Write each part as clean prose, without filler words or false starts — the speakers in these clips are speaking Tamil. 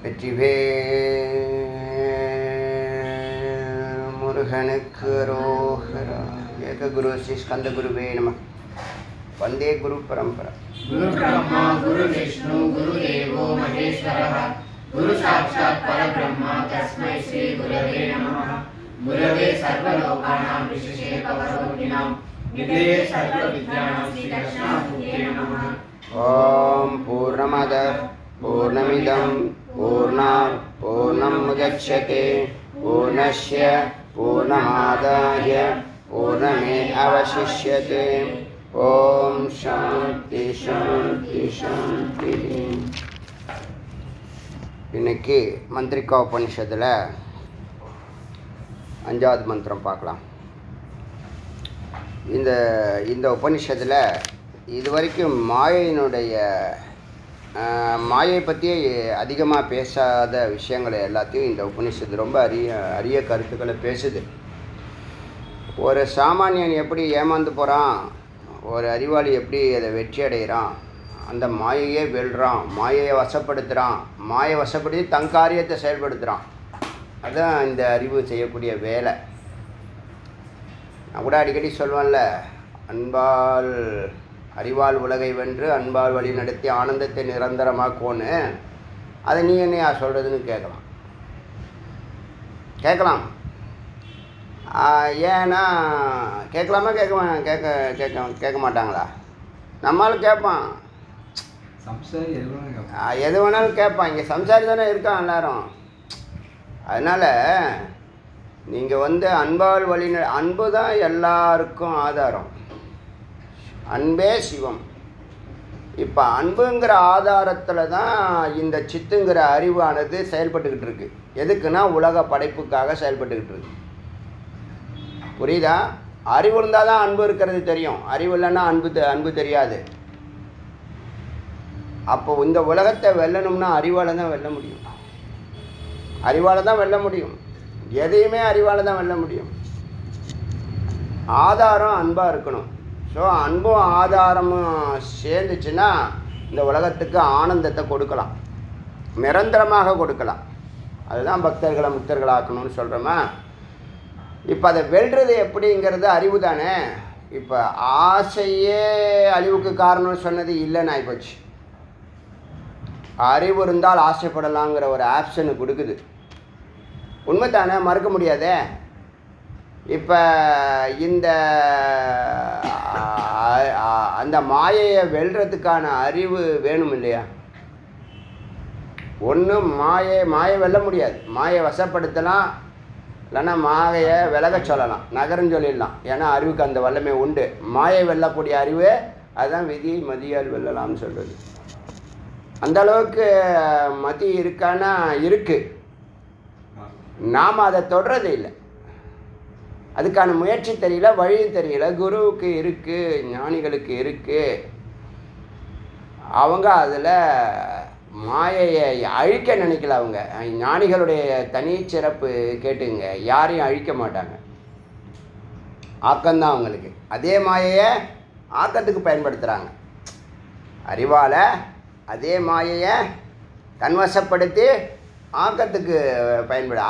வெற்றிவேல் முருகனுக்கு அரோகரா. ஏக குரு ஸ்ரீ ஸ்கந்த குருவே நமः. வந்தே குரு பரம்பரா. குரு பிரம்மா குரு விஷ்ணு குரு தேவோ மகேஸ்வரः குரு சாட்சாத் பரபிரம்மா தஸ்மை ஸ்ரீ குரவே நமः. குரவே சர்வலோகானாம் விசேஷே பவரோகிணாம் நிதயே சர்வ வித்யானாம் ஸ்ரீ தட்சிணாமூர்த்தே நமः. ஓம் பூர்ணமத பூர்ணமிதம் பூர்ணாத் பூர்ணம் முதச்யதே பூர்ணஸ்ய பூர்ணமாதாய பூர்ணமே அவசிஷ்யதே. ஓம் சாந்தி சாந்தி சாந்தி. இன்னைக்கு மந்திரிகா உபனிஷத்தில் 5வது மந்திரம் பார்க்கலாம். இந்த உபனிஷத்தில் இதுவரைக்கும் மாயை பற்றி அதிகமாக பேசாத விஷயங்களை எல்லாத்தையும் இந்த உபனிஷத்து ரொம்ப அரிய கருத்துக்களை பேசுது. ஒரு சாமானியன் எப்படி ஏமாந்து போகிறான், ஒரு அறிவாளி எப்படி அதை வெற்றி அடைகிறான், அந்த மாயையே வெல்றான், மாயையை வசப்படுத்துகிறான், மாயை வசப்படுத்தி தன் காரியத்தை செயல்படுத்துகிறான். அதுதான் இந்த அறிவு செய்யக்கூடிய வேலை. நான் கூட அடிக்கடி சொல்வேன்ல, அறிவால் உலகை வென்று அன்பால் வழி நடத்தி ஆனந்தத்தை நிரந்தரமாக்கோன்னு. அதை நீ என்னையா சொல்கிறதுன்னு கேட்கலாம். ஏன்னா கேட்கலாமா கேட்க மாட்டாங்களா? நம்மளால் கேட்பான், எது வேணாலும் கேட்பான். இங்கே சம்சாரி தானே இருக்கான் எல்லாரும். அதனால் நீங்கள் அன்பால் வழி அன்பு தான் எல்லாருக்கும் ஆதாரம். அன்பே சிவம். இப்போ அன்புங்கிற ஆதாரத்தில் தான் இந்த சித்துங்கிற அறிவானது செயல்பட்டுக்கிட்டு இருக்கு. எதுக்குன்னா உலக படைப்புக்காக செயல்பட்டுக்கிட்டு இருக்கு. புரியுதா? அறிவு இருந்தால் தான் அன்பு இருக்கிறது தெரியும். அறிவு இல்லைன்னா அன்பு தெரியாது. அப்போ இந்த உலகத்தை வெல்லணும்னா அறிவால் தான் வெல்ல முடியும். அறிவால் தான் வெல்ல முடியும். எதையுமே அறிவால் தான் வெல்ல முடியும். ஆதாரம் அன்பாக இருக்கணும். ஸோ அன்பும் ஆதாரமும் சேர்ந்துச்சுன்னா இந்த உலகத்துக்கு ஆனந்தத்தை கொடுக்கலாம், நிரந்தரமாக கொடுக்கலாம். அதுதான் பக்தர்களை முக்தர்களாக்கணும்னு சொல்கிறோமா. இப்போ அதை வெல்றது எப்படிங்கிறது அறிவு தானே. இப்போ ஆசையே அழிவுக்கு காரணம்னு சொன்னது இல்லைன்னு ஆகிப்போச்சு. அறிவு இருந்தால் ஆசைப்படலாங்கிற ஒரு ஆப்ஷனு கொடுக்குது. உண்மை தானே, மறுக்க முடியாதே. இப்போ அந்த மாயையை வெல்றதுக்கான அறிவு வேணும் இல்லையா? ஒன்றும் மாயை வெல்ல முடியாது. மாயை வசப்படுத்தலாம், இல்லைன்னா மாயையை விலக சொல்லலாம், நகரம் சொல்லிடலாம். ஏன்னா அறிவுக்கு அந்த வல்லமை உண்டு. மாயை வெல்லக்கூடிய அறிவு அதுதான் விதி மதியால் வெல்லலாம்னு சொல்கிறது. அந்த அளவுக்கு மதி இருக்கான்னா இருக்குது. நாம் அதை தொடர்றது இல்லை. அதுக்கான முயற்சி தெரியல, வழியும் தெரியல. குருவுக்கு இருக்குது, ஞானிகளுக்கு இருக்குது. அவங்க அதில் மாயையை அழிக்க நினைக்கல. அவங்க ஞானிகளுடைய தனிச்சிறப்பு கேட்டுங்க, யாரையும் அழிக்க மாட்டாங்க. ஆக்கம்தான் அவங்களுக்கு. அதே மாயையை ஆக்கத்துக்கு பயன்படுத்துகிறாங்க. அறிவால் அதே மாயையை தன்வசப்படுத்தி ஆக்கத்துக்கு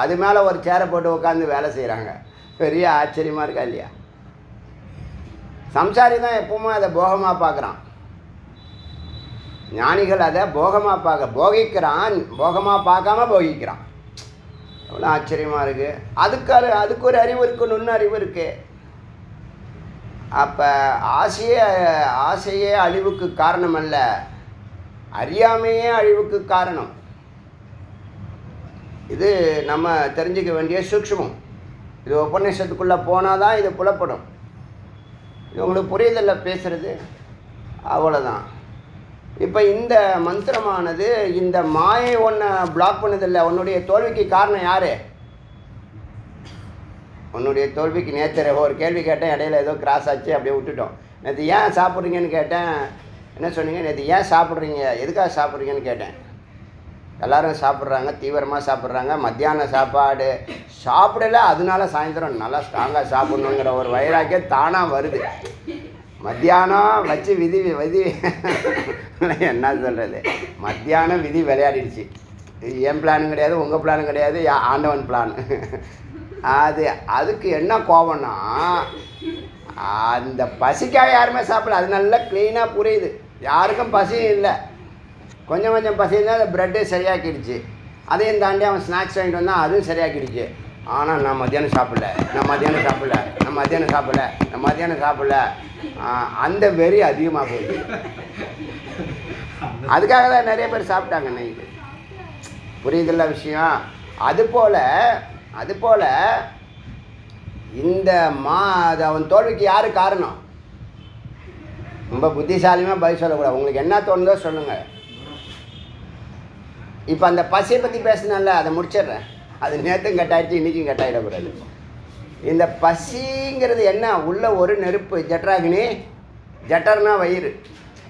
அது மேலே ஒரு சேரை போட்டு உட்காந்து வேலை செய்கிறாங்க. பெரிய ஆச்சரியமாக இருக்கா இல்லையா? சம்சாரி தான் எப்பவுமே அதை போகமாக பார்க்குறான். ஞானிகள் அதை போகமாக போகிக்கிறான், போகமாக பார்க்காம போகிக்கிறான். எவ்வளோ ஆச்சரியமாக இருக்குது. அதுக்கு ஒரு அறிவு இருக்குது, நுண்ணு அறிவு இருக்குது. அப்போ ஆசையே அழிவுக்கு காரணம் அல்ல, அறியாமையே அழிவுக்கு காரணம். இது நம்ம தெரிஞ்சுக்க வேண்டிய சூக்ஷ்மம். இது உபநிஷத்துக்குள்ளே போனால் தான் இது புலப்படும். இது உங்களுக்கு புரியுதில்ல பேசுகிறது, அவ்வளோதான். இப்போ இந்த மந்திரமானது இந்த மாயை ஒன்றை பிளாக் பண்ணதில்லை. உன்னுடைய தோல்விக்கு காரணம் யார்? உன்னுடைய தோல்விக்கு நேற்று ஒரு கேள்வி கேட்டேன், இடையில ஏதோ கிராஸ் ஆச்சு, அப்படியே விட்டுட்டோம். நேற்று ஏன் சாப்பிட்றீங்கன்னு கேட்டேன். என்ன சொன்னீங்க? நேற்று ஏன் சாப்பிட்றீங்க, எதுக்காக சாப்பிட்றீங்கன்னு கேட்டேன். எல்லோரும் சாப்பிட்றாங்க, தீவிரமாக சாப்பிட்றாங்க. மத்தியான சாப்பாடு சாப்பிடல, அதனால சாயந்தரம் நல்லா ஸ்ட்ராங்காக சாப்பிட்ணுங்கிற ஒரு வைராக்கியம் தானாக வருது. மத்தியானம் வச்சு விதி என்ன சொல்கிறது, மத்தியானம் விதி விளையாடிடுச்சு. என் பிளானும் கிடையாது, உங்கள் பிளானும் கிடையாது, ஆண்டவன் பிளான். அதுக்கு என்ன கோபம்னா, அந்த பசிக்காக யாருமே சாப்பிடல. அது நல்லா க்ளீனாக புரியுது, யாருக்கும் பசியும் இல்லை. கொஞ்சம் கொஞ்சம் பசி இருந்தால் அந்த ப்ரெட்டு சரியாக்கிடுச்சு. அதையும் தாண்டி அவன் ஸ்நாக்ஸ் வாங்கிட்டு வந்தால் அதுவும் சரியாக்கிடுச்சு. ஆனால் நான் மத்தியானம் சாப்பிடல அந்த வெறி அதிகமாக போயிடுச்சு. அதுக்காக தான் நிறைய பேர் சாப்பிட்டாங்க நைட்டு. புரியுதில்ல விஷயம்? அதுபோல் இந்த அது அவன் தோல்விக்கு யார் காரணம்? ரொம்ப புத்திசாலியாக பதில் சொல்லக்கூடாது. உங்களுக்கு என்ன தோணுதோ சொல்லுங்கள். இப்போ அந்த பசியை பற்றி பேசினால அதை முடிச்சிடுறேன். அது நேற்றும் கட்டாயிடுச்சு, இன்றைக்கும் கட்டாயிடக்கூடாது. இந்த பசிங்கிறது என்ன? உள்ள ஒரு நெருப்பு, ஜட்ராகினி. ஜட்டர்னா வயிறு,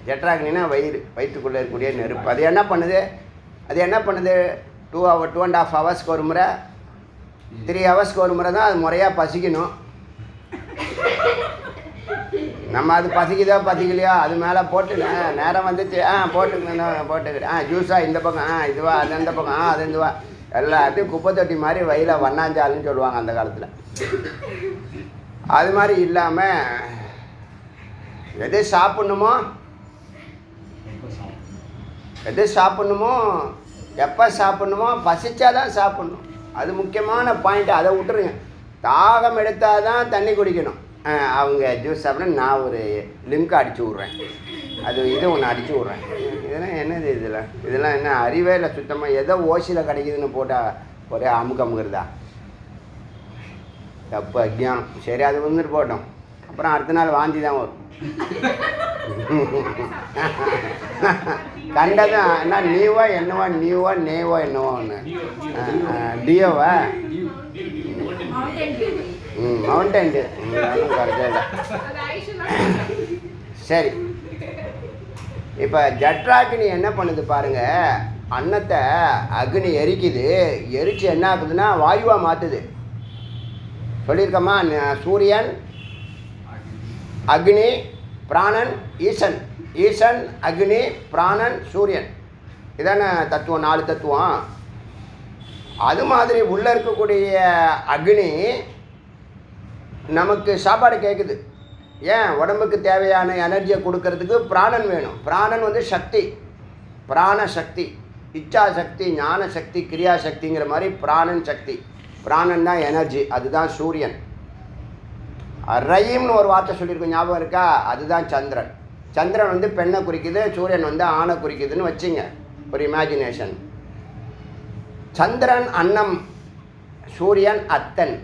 ஜட்ராகினா வயிற்றுக்குள்ளே இருக்கக்கூடிய நெருப்பு. அது என்ன பண்ணுது? 2.5 ஹவர்ஸ்க்கு ஒரு முறை, 3 ஹவர்ஸ்க்கு ஒரு முறை தான் அது முறையாக பசிக்கணும். நம்ம அது பசிக்கலையோ அது மேலே போட்டு நேரம் வந்துச்சு, போட்டுக்கிறேன் ஜூஸாக இந்த பக்கம், இதுவா அது அந்த பக்கம், அது இதுவா எல்லாத்தையும் குப்பை தொட்டி மாதிரி வயில வண்ணாஞ்சாலுன்னு சொல்லுவாங்க அந்த காலத்தில். அது மாதிரி இல்லாமல் எது சாப்பிட்ணுமோ எப்போ சாப்பிட்ணுமோ பசிச்சாதான் சாப்பிட்ணும். அது முக்கியமான பாயிண்ட். அதை விட்டுருங்க. தாகம் எடுத்தால் தான் தண்ணி குடிக்கணும். அவங்க ஜூஸ் சாப்பிட நான் ஒரு லிம்கா அடிச்சு விட்றேன், இது ஒன்று அடிச்சு விட்றேன். இதெல்லாம் என்னது? இதெல்லாம் என்ன அறிவே இல்லை சுத்தமாக. ஏதோ ஓசியில் கிடைக்குதுன்னு போட்டால் ஒரே அமுக்கிறதா? தப்பு, அஜ்ஞானம். சரி, அது வந்துட்டு போட்டோம். அப்புறம் அடுத்த நாள் வாந்தி தான் வரும். கண்டதான் என்ன நீவோ என்னவோ ஒன்று டியோவா மவுண்டன் டியூ கரெக்டாக. சரி, இப்போ ஜட்ராகினி என்ன பண்ணுது பாருங்கள். அன்னத்தை அக்னி எரிக்குது. எரிச்சு என்ன ஆகுதுன்னா வாயுவாக மாற்றுது. சொல்லியிருக்கோமா? சூரியன், அக்னி, பிராணன், ஈசன், அக்னி, பிராணன், சூரியன். இதான தத்துவம், 4 தத்துவம். அது மாதிரி உள்ளே இருக்கக்கூடிய அக்னி நமக்கு சாப்பாடு கேட்குது. ஏன்? உடம்புக்கு தேவையான எனர்ஜியை கொடுக்கறதுக்கு பிராணன் வேணும். பிராணன் வந்து சக்தி, பிராணசக்தி, இச்சா சக்தி, ஞான சக்தி, கிரியா சக்திங்கிற மாதிரி பிராணன் சக்தி. பிராணன் தான் எனர்ஜி, அதுதான் சூரியன். ரயீம்னு ஒரு வார்த்தை சொல்லியிருக்கோம், ஞாபகம் இருக்கா? அதுதான் சந்திரன். சந்திரன் வந்து பெண்ணை குறிக்குது, சூரியன் வந்து ஆணை குறிக்குதுன்னு வச்சுங்க, ஒரு இமேஜினேஷன். சந்திரன் அன்னம், சூரியன் அத்தன்.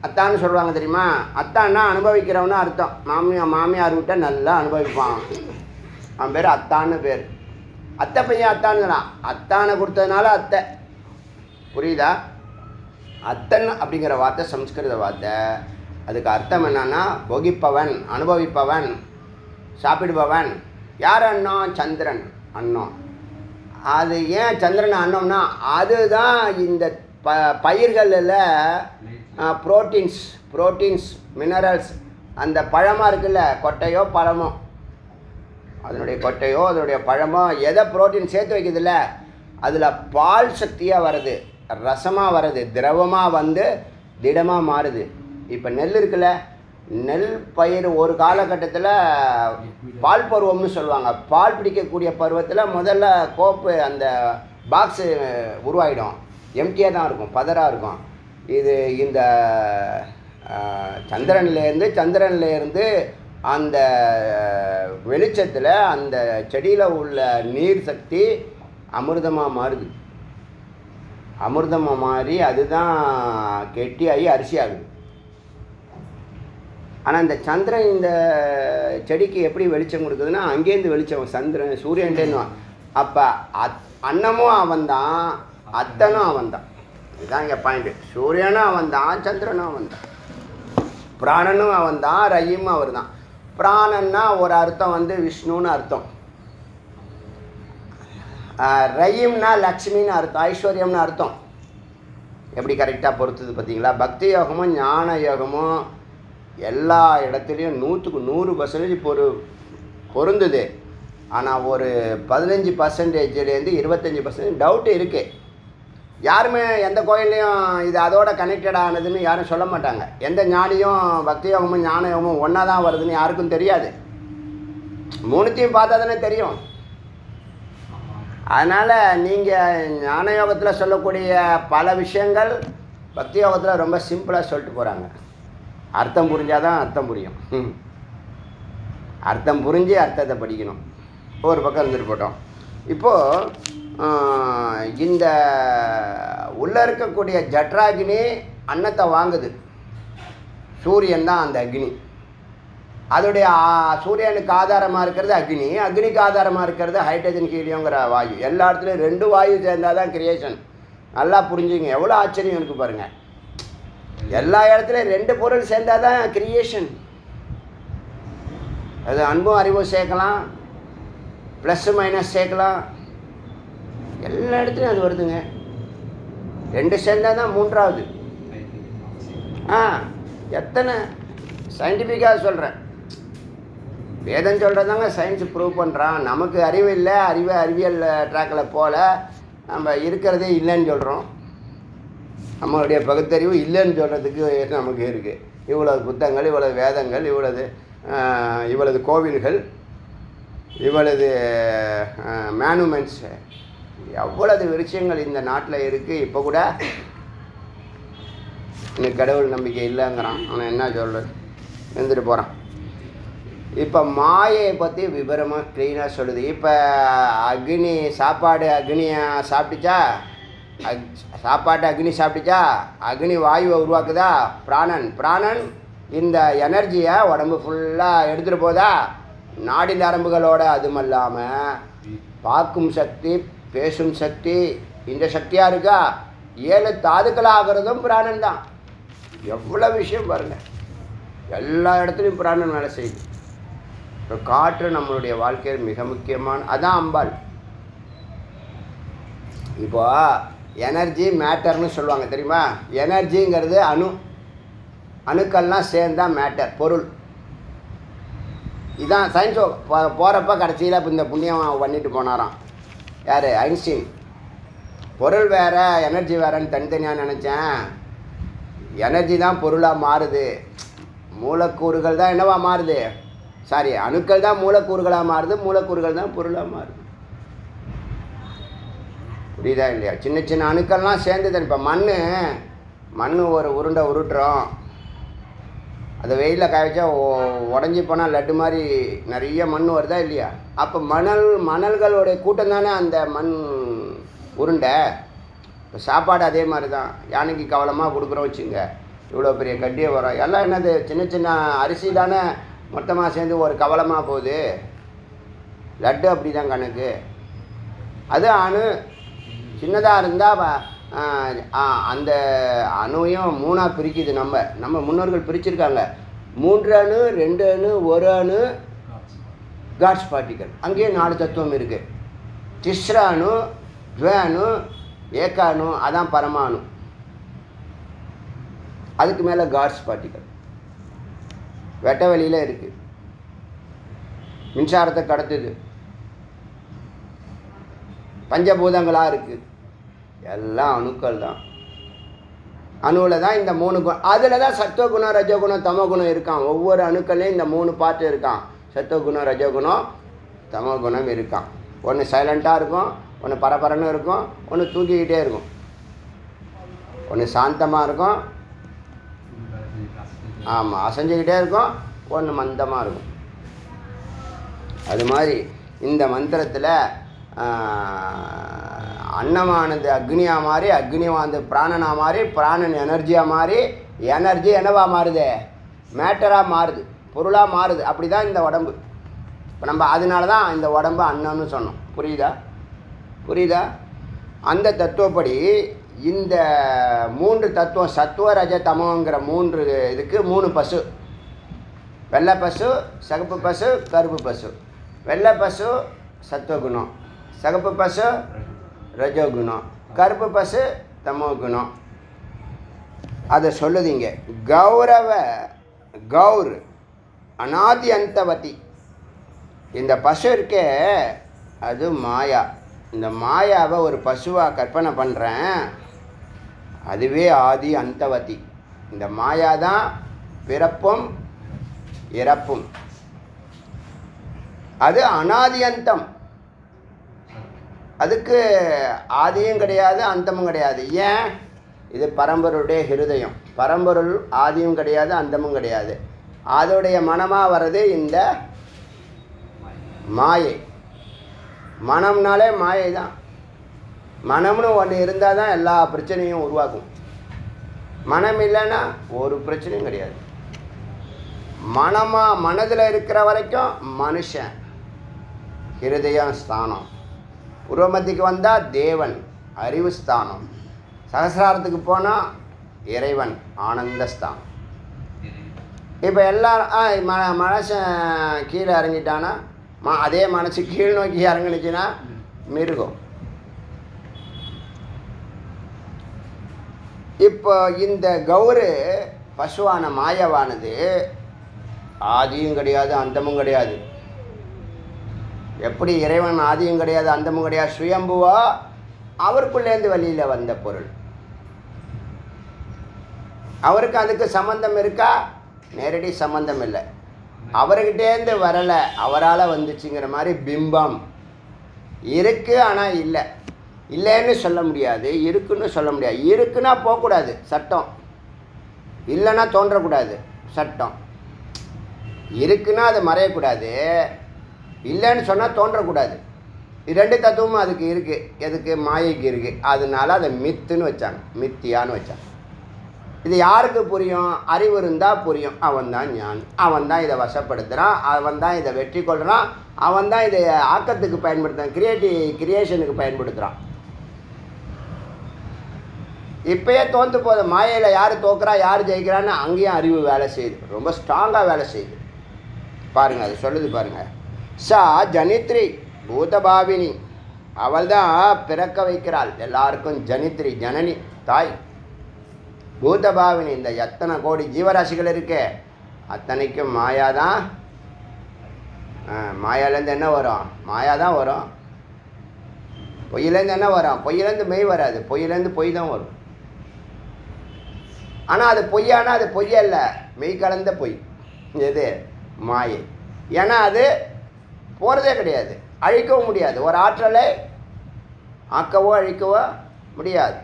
அத்தான்னு சொல்லுவாங்க தெரியுமா? அத்தான்னா அனுபவிக்கிறவனு அர்த்தம். மாமியார் விட்ட நல்லா அனுபவிப்பான், அவன் பேர் அத்தான்னு பேர். அத்தை பையன் அத்தான்னுலாம். அத்தானை கொடுத்ததுனால அத்தை. புரியுதா? அத்தன் அப்படிங்கிற வார்த்தை சம்ஸ்கிருத வார்த்தை. அதுக்கு அர்த்தம் என்னன்னா போகிப்பவன், அனுபவிப்பவன், சாப்பிடுபவன். யார் அன்னம்? சந்திரன் அன்னம். அது ஏன் சந்திரன் அன்னம்னா அதுதான் இந்த பயிர்களில் புரோட்டீன்ஸ், மினரல்ஸ். அந்த பழமாக இருக்குல்ல, கொட்டையோ பழமோ, அதனுடைய கொட்டையோ அதனுடைய பழமோ எதை புரோட்டீன் சேர்த்து வைக்குதுல்ல, அதில் பால் சக்தியாக வருது, ரசமாக வருது, திரவமாக வந்து திடமாக மாறுது. இப்போ நெல் இருக்குல்ல, நெல் பயிர் ஒரு காலகட்டத்தில் பால் பருவம்னு சொல்லுவாங்க. பால் பிடிக்கக்கூடிய பருவத்தில் முதல்ல கோப்பு அந்த பாக்ஸு உருவாயிடும், எம்டியாக தான் இருக்கும், பதராக இருக்கும். இது இந்த சந்திரன்லேருந்து அந்த வெளிச்சத்தில் அந்த செடியில் உள்ள நீர் சக்தி அமிர்தமாக மாறுது. அமிர்தமாக மாறி அதுதான் கெட்டியாகி அரிசி ஆகுது. ஆனால் இந்த சந்திரன் இந்த செடிக்கு எப்படி வெளிச்சம் கொடுக்குதுன்னா அங்கேருந்து வெளிச்சம் சூரியன்டேன்னு. அப்போ அன்னமும் அவன் தான், அத்தனும் அவன் தான். இதுதான் இங்கே பாயிண்ட்டு. சூரியனும் அவன் தான், சந்திரனும் அவன் தான், பிராணனும் அவன் தான், ரயியும் அவர் தான். பிராணன்னா ஒரு அர்த்தம் வந்து விஷ்ணுன்னு அர்த்தம். ரயீம்னா லக்ஷ்மின்னு அர்த்தம், ஐஸ்வர்யம்னு அர்த்தம். எப்படி கரெக்டாக பொறுத்துது பார்த்தீங்களா? பக்தி யோகமும் ஞான யோகமும் எல்லா இடத்துலையும் 100% பொருந்துது. ஆனால் ஒரு 15%லேருந்து 25% டவுட்டு இருக்குது. யாருமே எந்த கோயில்லையும் இது அதோட கனெக்டட் ஆனதுன்னு யாரும் சொல்ல மாட்டாங்க. எந்த ஞானியும் பக்தி யோகமும் ஞான யோகமும் ஒன்றா தான் வருதுன்னு யாருக்கும் தெரியாது. மூணுத்தையும் பார்த்தா தானே தெரியும். அதனால் நீங்கள் ஞான யோகத்தில் சொல்லக்கூடிய பல விஷயங்கள் பக்தி யோகத்தில் ரொம்ப சிம்பிளாக சொல்லிட்டு போகிறாங்க. அர்த்தம் புரிஞ்சால் தான் அர்த்தம் புரியும். அர்த்தம் புரிஞ்சு அர்த்தத்தை படிக்கணும். ஒரு பக்கம் இருந்துட்டு போட்டோம். இப்போது இந்த உள்ளே இருக்கக்கூடிய ஜட்ராகினி அன்னத்தை வாங்குது. சூரியன் தான் அந்த அக்னி. அதோடைய சூரியனுக்கு ஆதாரமாக இருக்கிறது அக்னி, அக்னிக்கு ஆதாரமாக இருக்கிறது ஹைட்ரஜன் ஹீலியங்கிற வாயு. எல்லா இடத்துலையும் 2 வாயு சேர்ந்தால் தான் கிரியேஷன். நல்லா புரிஞ்சுங்க, எவ்வளோ ஆச்சரியம் இருக்குது பாருங்கள். எல்லா இடத்துலையும் 2 பொருள் சேர்ந்தால் தான் கிரியேஷன். அது அன்பும் அறிவும் சேர்க்கலாம், ப்ளஸ்ஸு மைனஸ் சேர்க்கலாம், எல்லா இடத்துலையும் அது வருதுங்க. 2 சேர்ந்தால் தான் 3வது. எத்தனை சயின்டிஃபிக்காக சொல்கிறேன். வேதம் சொல்கிறதாங்க சயின்ஸு ப்ரூவ் பண்ணுறான். நமக்கு அறிவு இல்லை, அறிவியல் ட்ராக்கில் போல நம்ம இருக்கிறதே இல்லைன்னு சொல்கிறோம். நம்மளுடைய பகுத்தறிவு இல்லைன்னு சொல்கிறதுக்கு நமக்கு இருக்குது. இவ்வளவு புத்தகங்கள், இவ்வளவு வேதங்கள், இவ்வளவு கோவில்கள், இவ்வளவு மேனுமெண்ட்ஸ், எவ்வளவு விஷயங்கள் இந்த நாட்டில் இருக்குது. இப்போ கூட இன்னும் கடவுள் நம்பிக்கை இல்லைங்கிறான். ஆனால் என்ன சொல்கிறது, இருந்துட்டு போகிறான். இப்போ மாயை பற்றி விவரமாக க்ளீனாக சொல்லுது. இப்போ அக்னி சாப்பாடு அக்னியை சாப்பிட்டுச்சா, சாப்பாட்டு அக்னி சாப்பிட்டுச்சா, அக்னி வாயுவை உருவாக்குதா. பிராணன் இந்த எனர்ஜியை உடம்பு ஃபுல்லாக எடுத்துகிட்டு போதா. நாடி நரம்புகளோட அதுமல்லாமல் பார்க்கும் சக்தி, பேசும் சக்தி, இந்த சக்தியாக இருக்கா. 7 தாதுக்களாகிறதும் பிராணன் தான். எவ்வளோ விஷயம் பாருங்கள். எல்லா இடத்துலையும் பிராணன் வேலை செய்யுது. இப்போ காற்று நம்மளுடைய வாழ்க்கையில் மிக முக்கியமான, அதான் அம்பாள். இப்போ எனர்ஜி மேட்டர்னு சொல்லுவாங்க தெரியுமா? எனர்ஜிங்கிறது அணுக்கள்லாம் சேர்ந்தால் மேட்டர், பொருள். இதான் சயின்ஸோ போகிறப்ப கடைசியில் இப்போ இந்த புண்ணியம் பண்ணிட்டு போனாராம் யார், ஐன்ஸ்டீன். பொருள் வேறு எனர்ஜி வேறுன்னு தனித்தனியாக நினச்சேன். எனர்ஜி தான் பொருளாக மாறுது. மூலக்கூறுகள் தான் என்னவா மாறுது, அணுக்கள் தான் மூலக்கூறுகளாக மாறுது, மூலக்கூறுகள் தான் பொருளாக மாறுது. புரியுதா இல்லையா? சின்ன சின்ன அணுக்கள்லாம் சேர்ந்து தான். இப்போ மண் ஒரு உருண்டை உருட்டுறோம், அதை வெயிலில் காய வச்சா உடஞ்சி போனால் லட்டு மாதிரி நிறைய மண் வருதா இல்லையா? அப்போ மணல்களுடைய கூட்டம் தானே அந்த மண் உருண்டை. இப்போ சாப்பாடு அதே மாதிரி தான். யானைக்கு கவலமாக கொடுக்குறோம் வச்சுங்க, இவ்வளோ பெரிய கட்டியே வரும். எல்லாம் என்னது, சின்ன சின்ன அரிசி தானே மொத்தமாக சேர்ந்து ஒரு கவலமாக போகுது. லட்டு அப்படி தான் கணக்கு. அது அணு சின்னதாக இருந்தால் அந்த அணுவையும் 3ஆக பிரிக்குது. நம்ம முன்னோர்கள் பிரிச்சிருக்காங்க. 3 அணு, 2 அணு, 1 அணு காட்ஸ் பார்ட்டிக்கல். அங்கேயும் 4 தத்துவம் இருக்குது. திஸ்ராணு, துவானு, ஏகாணு, அதான் பரமாணு. அதுக்கு மேலே காட்ஸ் பார்ட்டிக்கல் வெட்ட வெளியில் இருக்குது. மின்சாரத்தை கடத்துது. பஞ்சபூதங்களாக இருக்குது. எல்லாம் அணுக்கள் தான். அணுவில் தான் இந்த 3 குணம். அதில் தான் சத்துவகுணம், ரஜகுணம், தமோகுணம் இருக்கான். ஒவ்வொரு அணுக்கள்லையும் இந்த 3 பார்ட்டு இருக்கான். சத்துவகுணம், ரஜகுணம், தமோகுணம் இருக்கான். ஒன்று சைலண்ட்டாக இருக்கும், ஒன்று பரபரன்னு இருக்கும், ஒன்று தூக்கிக்கிட்டே இருக்கும், ஒன்று சாந்தமாக இருக்கும், ஆமாம் அசைஞ்சிக்கிட்டே இருக்கும், ஒன்று மந்தமாக இருக்கும். அது மாதிரி இந்த மந்திரத்தில் அன்னமானது அக்னியாக மாறி, அக்னிவானது பிராணனாக மாறி, பிராணன் எனர்ஜியாக மாறி, எனர்ஜி என்னவாக மாறுது, மேட்டராக மாறுது, பொருளாக மாறுது. அப்படி தான் இந்த உடம்பு. இப்போ நம்ம அதனால தான் இந்த உடம்பு அன்னம்னு சொன்னோம். புரியுதா? அந்த தத்துவப்படி இந்த 3 தத்துவம் சத்துவ ரஜ தமோங்கிற 3 இதுக்கு 3 பசு. வெள்ளை பசு, சிகப்பு பசு, கருப்பு பசு. வெள்ளை பசு சத்துவகுணம், சிகப்பு பசு ரஜோகுணம், கருப்பு பசு தமோ குணம். அதை சொல்லுதீங்க. கௌர் அநாதி அந்தவதி. இந்த பசு இருக்கே அது மாயா. இந்த மாயாவை ஒரு பசுவாக கற்பனை பண்ணுறேன். அதுவே ஆதி அந்தவதி. இந்த மாயா தான் பிறப்பும் இறப்பும். அது அநாதி அந்தம். அதுக்கு ஆதியும் கிடையாது அந்தமும் கிடையாது. ஏன்? இது பரம்பொருளுடைய ஹிருதயம். பரம்பொருள் ஆதியும் கிடையாது அந்தமும் கிடையாது. அதோடைய மனமாக வர்றது இந்த மாயை. மனம்னாலே மாயை தான். மனம்னு ஒன்று இருந்தால் தான் எல்லா பிரச்சனையும் உருவாக்கும். மனம் இல்லைன்னா ஒரு பிரச்சனையும் கிடையாது. மனதில் இருக்கிற வரைக்கும் மனுஷன் ஹிருதயம் ஸ்தானம். உருவமத்திக்கு வந்தால் தேவன் அறிவு ஸ்தானம். சகசிராரத்துக்கு போனால் இறைவன் ஆனந்தஸ்தானம். இப்போ எல்லாரும் மனுஷன் கீழே இறங்கிட்டானா அதே மனசு கீழ் நோக்கி இறங்கினுச்சுன்னா மிருகம். இப்போ இந்த கௌரு பசுவான மாயவானது ஆதியும் கிடையாது அந்தமும் கிடையாது. எப்படி இறைவன் ஆதியும் கிடையாது அந்தமும் கிடையாது, சுயம்புவா அவருக்குள்ளேருந்து வெளியில் வந்த பொருள். அவருக்கு அதுக்கு சம்பந்தம் இருக்கா? நேரடி சம்பந்தம் இல்லை. அவர்கிட்டேருந்து வரலை, அவரால் வந்துச்சுங்கிற மாதிரி பிம்பம் இருக்குது. ஆனால் இல்லை, இல்லைன்னு சொல்ல முடியாது, இருக்குன்னு சொல்ல முடியாது. இருக்குன்னா போகக்கூடாது சட்டம், இல்லைன்னா தோன்றக்கூடாது சட்டம். இருக்குன்னா அது மறையக்கூடாது, இல்லைன்னு சொன்னால் தோன்றக்கூடாது. ரெண்டு தத்துவமும் அதுக்கு இருக்குது. எதுக்கு? மாயைக்கு இருக்குது. அதனால அதை மித்துன்னு வச்சாங்க, மித்தியான்னு வச்சாங்க. இது யாருக்கு புரியும்? அறிவு இருந்தால் புரியும். அவன் தான் ஞான், அவன் தான் இதை வசப்படுத்துகிறான், அவன் தான் இதை வெற்றி கொள்கிறான், அவன் தான் இதை ஆக்கத்துக்கு பயன்படுத்துகிறான், கிரியேஷனுக்கு பயன்படுத்துகிறான். இப்போயே தோன்று போகுது. மாயையில் யார் தோக்குறா யார் ஜெயிக்கிறான்னு அங்கேயும் அறிவு வேலை செய்யுது, ரொம்ப ஸ்ட்ராங்காக வேலை செய்யுது. பாருங்கள், அது சொல்லுது பாருங்கள். சா ஜனித்ரி பூதபாவினி, அவள் தான் பிறக்க வைக்கிறாள் எல்லாருக்கும். ஜனித்ரி ஜனனி தாய். பூதபாவினி, இந்த எத்தனை கோடி ஜீவராசிகள் இருக்கே அத்தனைக்கும் மாயா தான். மாயாலேருந்து என்ன வரும்? மாயா தான் வரும். பொய்யிலேருந்து என்ன வரும்? பொய்யிலேருந்து மெய் வராது, பொய்யிலேருந்து பொய் தான் வரும். ஆனால் அது பொய்யானா அது பொய்யல்ல, மெய் கலந்த பொய். எது? மாயை. ஏன்னா அது போகிறதே கிடையாது, அழிக்கவும் முடியாது. ஒரு ஆற்றலை ஆக்கவோ அழிக்கவோ முடியாது.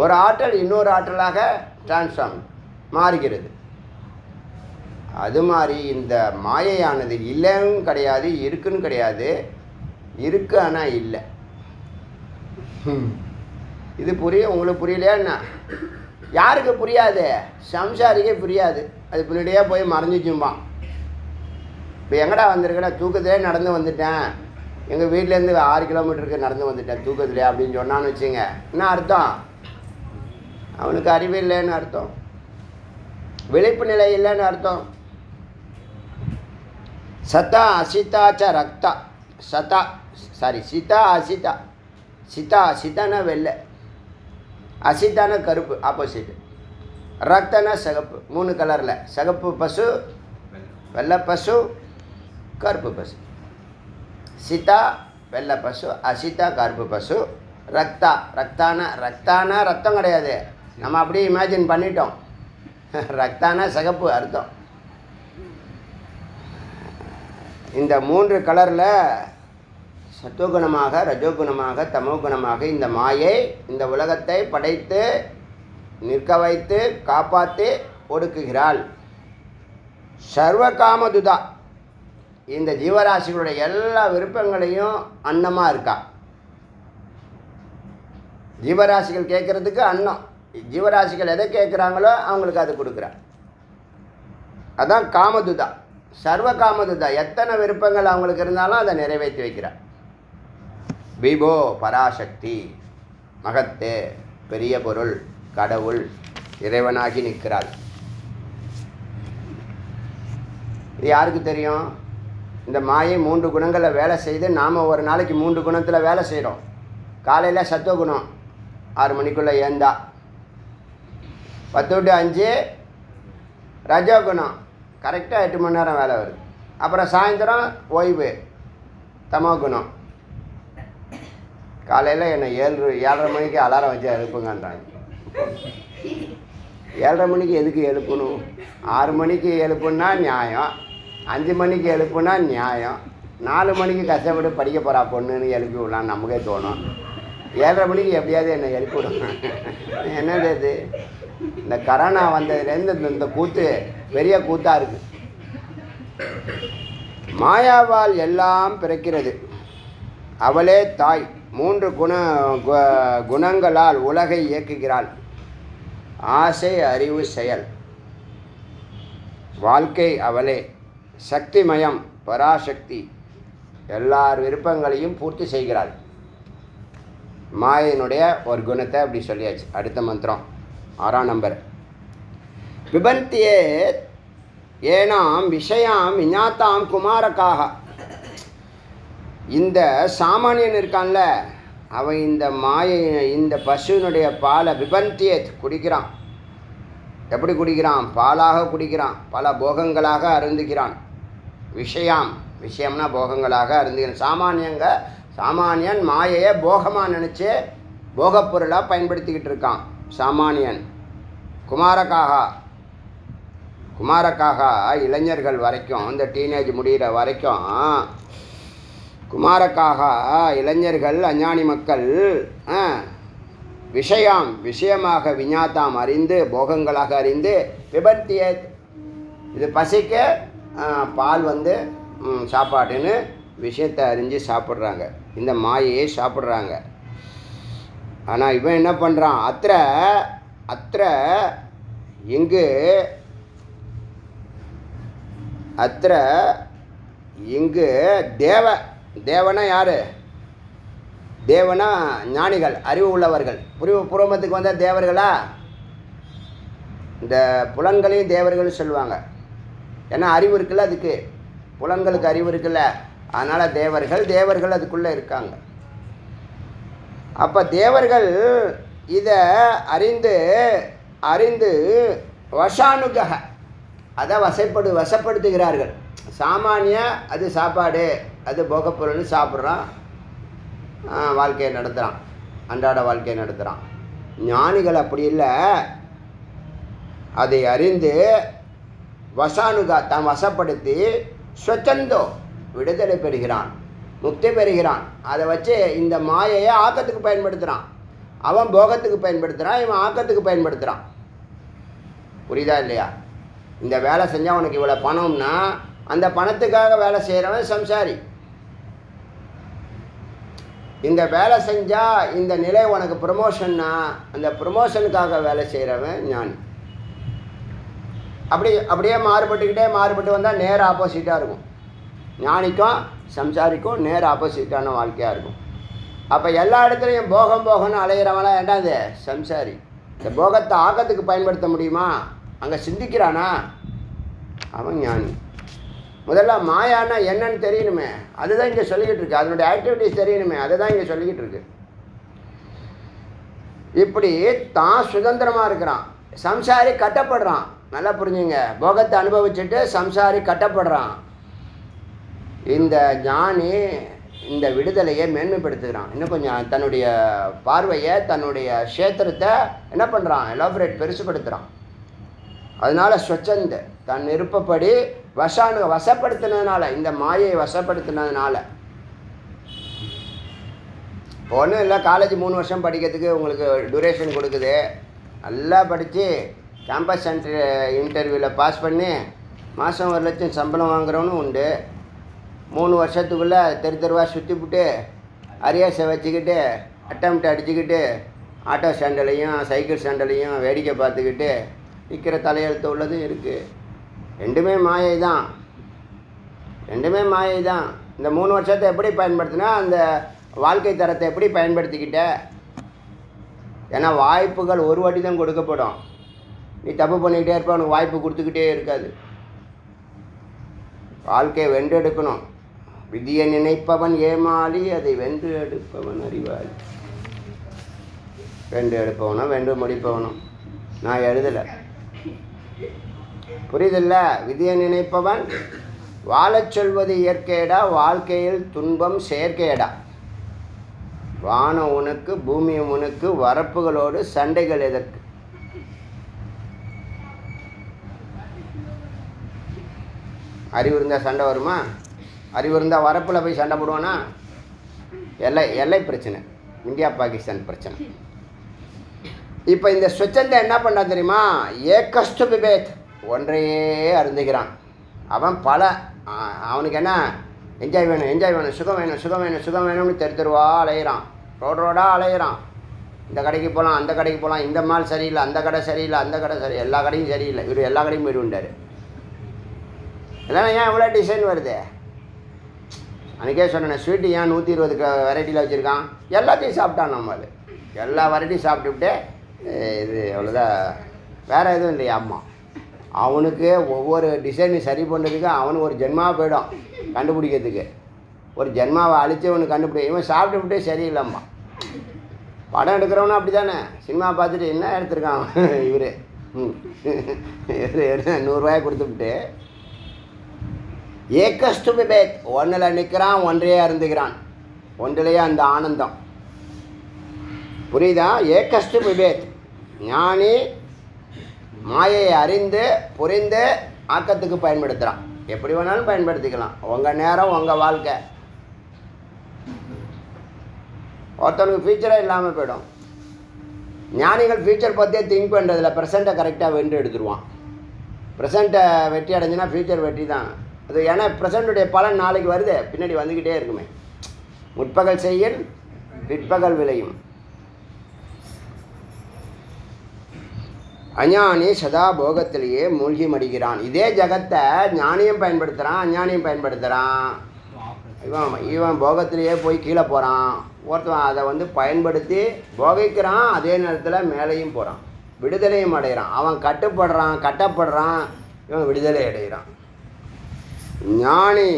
ஒரு ஆற்றல் இன்னொரு ஆற்றலாக டிரான்ஸ்ஃபார்ம் மாறுகிறது. அது மாதிரி இந்த மாயையானது இல்லைன்னு கிடையாது, இருக்குன்னு கிடையாது. இருக்கு ஆனால் இல்லை. இது புரியும்? உங்களுக்கு புரியலையா என்ன? யாருக்கு புரியாது? சம்சாரிக்கே புரியாது. அது பின்னாடியே போய் மறைஞ்சிச்சும்பான். இப்போ எங்கடா வந்திருக்கேன்னா தூக்கத்திலே நடந்து வந்துட்டேன், எங்கள் வீட்டிலேருந்து 6 கிலோமீட்டருக்கு நடந்து வந்துட்டேன் தூக்கத்திலே அப்படின்னு சொன்னான்னு வச்சுங்க. என்ன அர்த்தம்? அவனுக்கு அறிவு இல்லைன்னு அர்த்தம், விழிப்பு நிலை இல்லைன்னு அர்த்தம். சதா அசிதாச்ச ரக்தா. சதா சீதா அசிதா. சிதானா வெள்ளை, அசிதான கருப்பு, ஆப்போசிட். ரக்தனா சிகப்பு, 3 கலரில். சிகப்பு பசு, வெள்ளை பசு, கருப்பு பசு. சிதா வெள்ளை பசு, அசிதா கருப்பு பசு. ரக்தானா ரத்தம் கிடையாது, நம்ம அப்படியே இமேஜின் பண்ணிட்டோம். ரக்தானா சிகப்பு அர்த்தம். இந்த 3 கலரில் சத்துவகுணமாக, ரஜோகுணமாக, தமோகுணமாக இந்த மாயை இந்த உலகத்தை படைத்து நிற்க வைத்து காப்பாற்றி ஒடுக்குகிறாள். சர்வகாமதுதா, இந்த ஜீவராசிகளுடைய எல்லா விருப்பங்களையும் அன்னமாக இருக்கா. ஜீவராசிகள் கேட்குறதுக்கு அன்னம், ஜீவராசிகள் எதை கேட்குறாங்களோ அவங்களுக்கு அது கொடுக்குறார். அதான் காமதுதா, சர்வ காமதுதா. எத்தனை விருப்பங்கள் அவங்களுக்கு இருந்தாலும் அதை நிறைவேற்றி வைக்கிறார். விபோ பராசக்தி, மகத்தே பெரிய பொருள், கடவுள், இறைவனாகி நிற்கிறாள். இது யாருக்கு தெரியும்? இந்த மாயை 3 குணங்களில் வேலை செய்து நாம் ஒரு நாளைக்கு 3 குணத்தில் வேலை செய்கிறோம். காலையில் சத்துவகுணம் 6 மணிக்குள்ளே ஏந்தா, 10 to 5 ரஜோகுணம் கரெக்டாக 8 மணி நேரம் வேலை வருது. அப்புறம் சாயந்தரம் ஓய்வு தமோகுணம். காலையில் என்னை 7:30 மணிக்கு அலாரம் வச்சு எழுப்புங்கன்றாங்க. 7:30 மணிக்கு எதுக்கு எழுப்பணும்? 6 மணிக்கு எழுப்புனா நியாயம், 5 மணிக்கு எழுப்புனா நியாயம், 4 மணிக்கு கஷ்டப்பட்டு படிக்க போகிறா பொண்ணுன்னு எழுப்பி விடலாம் நமக்கே தோணும். 7:30 மணிக்கு எப்படியாவது என்னை எழுப்பி விடணும். என்னது இது? இந்த கரோனா வந்ததுலேருந்து இந்த கூத்து பெரிய கூத்தாக இருக்குது. மாயாவால் எல்லாம் பிறக்கிறது, அவளே தாய். 3 குணங்களால் உலகை இயக்குகிறாள். ஆசை, அறிவு, செயல். வாழ்க்கை அவளே. சக்திமயம், பராசக்தி. எல்லார் விருப்பங்களையும் பூர்த்தி செய்கிறாள். மாயினுடைய ஒரு குணத்தை அப்படி சொல்லியாச்சு. அடுத்த மந்திரம் 6ஆம் நம்பர். பிபந்தியே ஏனாம் விஷயாம் விஞாத்தாம் குமாரக்காக. இந்த சாமானியன் இருக்கான்ல, அவன் இந்த மாயை இந்த பசுவினுடைய பாலை பிபந்தியேத் குடிக்கிறான். எப்படி குடிக்கிறான்? பாலாக குடிக்கிறான், பல போகங்களாக அருந்துகிறான். விஷயம்னா போகங்களாக அருந்துகிறான். சாமானியன் மாயையை போகமாக நினச்சி போகப்பொருளாக பயன்படுத்திக்கிட்டு இருக்கான் சாமானியன். குமாரக்காக இளைஞர்கள் வரைக்கும், இந்த டீனேஜ் முடிகிற வரைக்கும் குமாரக்காக இளைஞர்கள், அஞ்ஞானி மக்கள் விஷயமாக விஞ்ஞாத்தாம் அறிந்து, போகங்களாக அறிந்து, பிபத்திய இது பசிக்க பால் சாப்பாட்டுன்னு விஷயத்தை அறிஞ்சு சாப்பிட்றாங்க. இந்த மாயையை சாப்பிட்றாங்க. ஆனால் இவன் என்ன பண்ணுறான்? அத்திர இங்கு தேவனா யார்? தேவனா ஞானிகள், அறிவு உள்ளவர்கள். பூர்வமத்துக்கு வந்தால் தேவர்களா? இந்த புலன்களையும் தேவர்கள் சொல்லுவாங்க. ஏன்னா அறிவு இருக்குல்ல, அதுக்கு புலன்களுக்கு அறிவு இருக்குல்ல, அதனால் தேவர்கள் அதுக்குள்ளே இருக்காங்க. அப்போ தேவர்கள் இதை அறிந்து வசானுக அதை வசப்படுத்துகிறார்கள். சாமானிய அது சாப்பாடு, அது போகப்பொருள்னு சாப்பிட்றான், வாழ்க்கையை நடத்துகிறான், அன்றாட வாழ்க்கையை நடத்துகிறான். ஞானிகள் அப்படி இல்லை, அதை அறிந்து வசானுகா தான் வசப்படுத்தி ஸ்வச்சந்தோ விடுதலை பெறுகிறான், முக்தி பெறுகிறான். அதை வச்சு இந்த மாயையை ஆக்கத்துக்கு பயன்படுத்துகிறான். அவன் போகத்துக்கு பயன்படுத்துகிறான், இவன் ஆக்கத்துக்கு பயன்படுத்துகிறான். புரியுதா இல்லையா? இந்த வேலை செஞ்சால் உனக்கு இவ்வளோ பணம்னா அந்த பணத்துக்காக வேலை செய்கிறவன் சம்சாரி. இந்த வேலை செஞ்சால் இந்த நிலை உனக்கு ப்ரமோஷன்னா அந்த ப்ரமோஷனுக்காக வேலை செய்கிறவன் ஞானி. அப்படியே மாறுபட்டு வந்தால் நேர் ஆப்போசிட்டாக இருக்கும். ஞானிக்கும் சம்சாரிக்கும் நேர் ஆப்போசிட்டான வாழ்க்கையாக இருக்கும். அப்போ எல்லா இடத்துலையும் போகம்னு அலைகிறவனா என்னது? சம்சாரி. இந்த போகத்தை ஆக்கத்துக்கு பயன்படுத்த முடியுமா? அங்கே சிந்திக்கிறானா? அவன் ஞானி. முதல்ல மாயானா என்னன்னு தெரியணுமே, அதுதான் இங்கே சொல்லிக்கிட்டு இருக்கு. அதனுடைய ஆக்டிவிட்டிஸ் தெரியணுமே, அதுதான் இங்கே சொல்லிக்கிட்டு இருக்கு. இப்படி தான் சுதந்திரமாக இருக்கிறான், சம்சாரி கட்டப்படுறான். நல்லா புரிஞ்சுங்க, போகத்தை அனுபவிச்சுட்டு சம்சாரி கட்டப்படுறான். இந்த ஞானி இந்த விடுதலையை மேன்மைப்படுத்துகிறான். இன்னும் கொஞ்சம் தன்னுடைய பார்வையை, தன்னுடைய க்ஷேத்திரத்தை என்ன பண்ணுறான்? எலாபரேட், பெருசுப்படுத்துகிறான். அதனால் ஸ்வச்சந்த தன் விருப்பப்படி வசப்படுத்தினதுனால, இந்த மாயை வசப்படுத்தினதுனால. ஒன்றும் இல்லை, காலேஜ் 3 வருஷம் படிக்கிறதுக்கு உங்களுக்கு டூரேஷன் கொடுக்குது. நல்லா படித்து கேம்பஸ் இன்டர்வியூவில் பாஸ் பண்ணி மாதம் 1 லட்சம் சம்பளம் வாங்குறவனும் உண்டு. 3 வருஷத்துக்குள்ளே தெருவாக சுற்றிவிட்டு அரியர்ஸை வச்சுக்கிட்டு அட்டம்ப்ட் அடிச்சுக்கிட்டு ஆட்டோ ஸ்டாண்டிலையும் சைக்கிள் ஸ்டாண்டிலையும் வேடிக்கை பார்த்துக்கிட்டு விற்கிற தலையெழுத்து உள்ளதும் இருக்குது. ரெண்டுமே மாயை தான். இந்த 3 வருஷத்தை எப்படி பயன்படுத்தினா அந்த வாழ்க்கை தரத்தை எப்படி பயன்படுத்திக்கிட்ட? ஏன்னா வாய்ப்புகள் ஒரு வாட்டி தான் கொடுக்கப்படும். நீ தப்பு பண்ணிக்கிட்டே இருப்ப, உனக்கு வாய்ப்பு கொடுத்துக்கிட்டே இருக்காது. வாழ்க்கையை வென்றெடுக்கணும். விதியை நினைப்பவன் ஏமாளி, அதை வென்று எடுப்பவன் அறிவாளி. வென்று எடுப்பவனும் வென்று முடிப்பவனும். நான் எழுதலை, புரியுதில்ல? விதியை நினைப்பவன் வாழச் சொல்வது இயற்கையடா, வாழ்க்கையில் துன்பம் செயற்கையடா. வானம் உனக்கு, பூமி உனக்கு, வரப்புகளோடு சண்டைகள் எதற்கு? அறிவு இருந்தால் சண்டை வருமா? அறிவு இருந்தால் வரப்பில் போய் சண்டை போடுவானா? எல்லை பிரச்சனை, இந்தியா பாகிஸ்தான் பிரச்சனை. இப்போ இந்த ஸ்வச்சந்தை என்ன பண்ணா தெரியுமா? ஏகஸ்து பிபேத், ஒன்றையே அருந்துகிறான். அவன் அவனுக்கு என்ன என்ஜாய் வேணும், என்ஜாய் வேணும், சுகம் வேணும், சுகம் வேணும், சுகம் வேணும்னு தெருவா அலையிறான், ரோடாக அலையிறான். இந்த கடைக்கு போகலாம், அந்த கடைக்கு போகலாம், இந்த மால் சரியில்லை, அந்த கடை சரியில்லை, அந்த கடை சரி, எல்லா கடையும் சரியில்லை. இவர் எல்லா கடையும் போயிடுவார். இல்லைன்னா ஏன் இவ்வளோ டிசைன் வருது? அன்றைக்கே சொன்னேன், ஸ்வீட்டு ஏன் 120 வெரைட்டியில் வச்சுருக்கான்? எல்லாத்தையும் சாப்பிட்டான். நம்மளு எல்லா வெரைட்டியும் சாப்பிட்டுவிட்டு இது அவ்வளோதான், வேறு எதுவும் இல்லையா? அம்மா அவனுக்கு ஒவ்வொரு டிசைனும் சரி பண்ணுறதுக்கு அவனுக்கு ஒரு ஜென்மாவை போயிடும் கண்டுபிடிக்கிறதுக்கு. ஒரு ஜென்மாவை அழித்து அவனுக்கு கண்டுபிடி. இவன் சாப்பிட்டுவிட்டே சரியில்லைம்மா. படம் எடுக்கிறவனும் அப்படி தானே, சினிமா பார்த்துட்டு என்ன எடுத்துருக்கான் இவர், இவர் 100 ரூபாய் கொடுத்துவிட்டு ஏகஸ்து பிபேத், ஒன்றில் நிற்கிறான், ஒன்றையே அருந்துகிறான். ஒன்றிலேயே அந்த ஆனந்தம். புரியுதா? ஏகஸ்து பிபேத். ஞானி மாயை அறிந்து புரிந்து ஆக்கத்துக்கு பயன்படுத்துகிறான். எப்படி வேணாலும் பயன்படுத்திக்கலாம். உங்கள் நேரம், உங்கள் வாழ்க்கை. ஒருத்தனுக்கு ஃபியூச்சரே இல்லாமல் போயிடும். ஞானிகள் ஃபியூச்சர் பற்றியே திங்க் பண்ணுறதில்ல, ப்ரெசண்ட்டை கரெக்டாக வென்று எடுத்துருவான். ப்ரெசண்ட்டை வெற்றி அடைஞ்சுன்னா ஃபியூச்சர் வெற்றி தான் அது. ஏன்னா ப்ரெசண்ட்டுடைய பலன் நாளைக்கு வருது, பின்னாடி வந்துக்கிட்டே இருக்குமே. முற்பகல் செய்யல் பிற்பகல் விளையும். அஞ்ஞானி சதா போகத்திலேயே மூழ்கி மடிகிறான். இதே ஜகத்தை ஞானியும் பயன்படுத்துகிறான், அஞ்ஞானியும் பயன்படுத்துகிறான். இவன் போகத்திலேயே போய் கீழே போகிறான். ஒருத்தன் அதை பயன்படுத்தி போகிக்கிறான், அதே நேரத்தில் மேலேயும் போகிறான், விடுதலையும் அடைகிறான். அவன் கட்டுப்படுறான், கட்டப்படுறான், இவன் விடுதலை அடைகிறான். ஞானி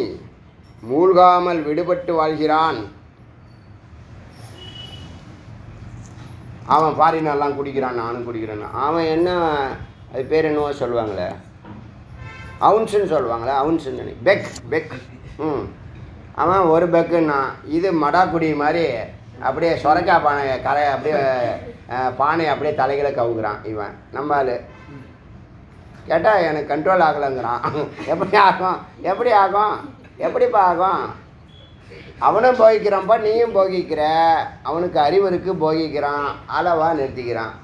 மூழ்காமல் விடுபட்டு வாழ்கிறான். அவன் ஃபாரினெல்லாம் குடிக்கிறான், நானும் குடிக்கிறேன். அவன் என்ன, அது பேர் என்னவோ சொல்லுவாங்களே, அவுன்ஸுன்னு சொல்லுவாங்களே, அவுன்ஸுன்னு பெக். அவன் ஒரு பெக்குன்னா, இது மடாக்குடி மாதிரி அப்படியே சொரக்காய் பானை அப்படியே பானை அப்படியே தலைகளை கவுக்குறான். இவன் நம்ம ஆள் கேட்டால் எனக்கு கண்ட்ரோல் ஆகலைங்கிறான். எப்படிப்பா ஆகும்? அவனும் போகிக்கிறான்ப்பா, நீயும் போகிக்கிற. அவனுக்கு அறிவு இருக்கு, போகிக்கிறான், அளவாக நிறுத்திக்கிறான்.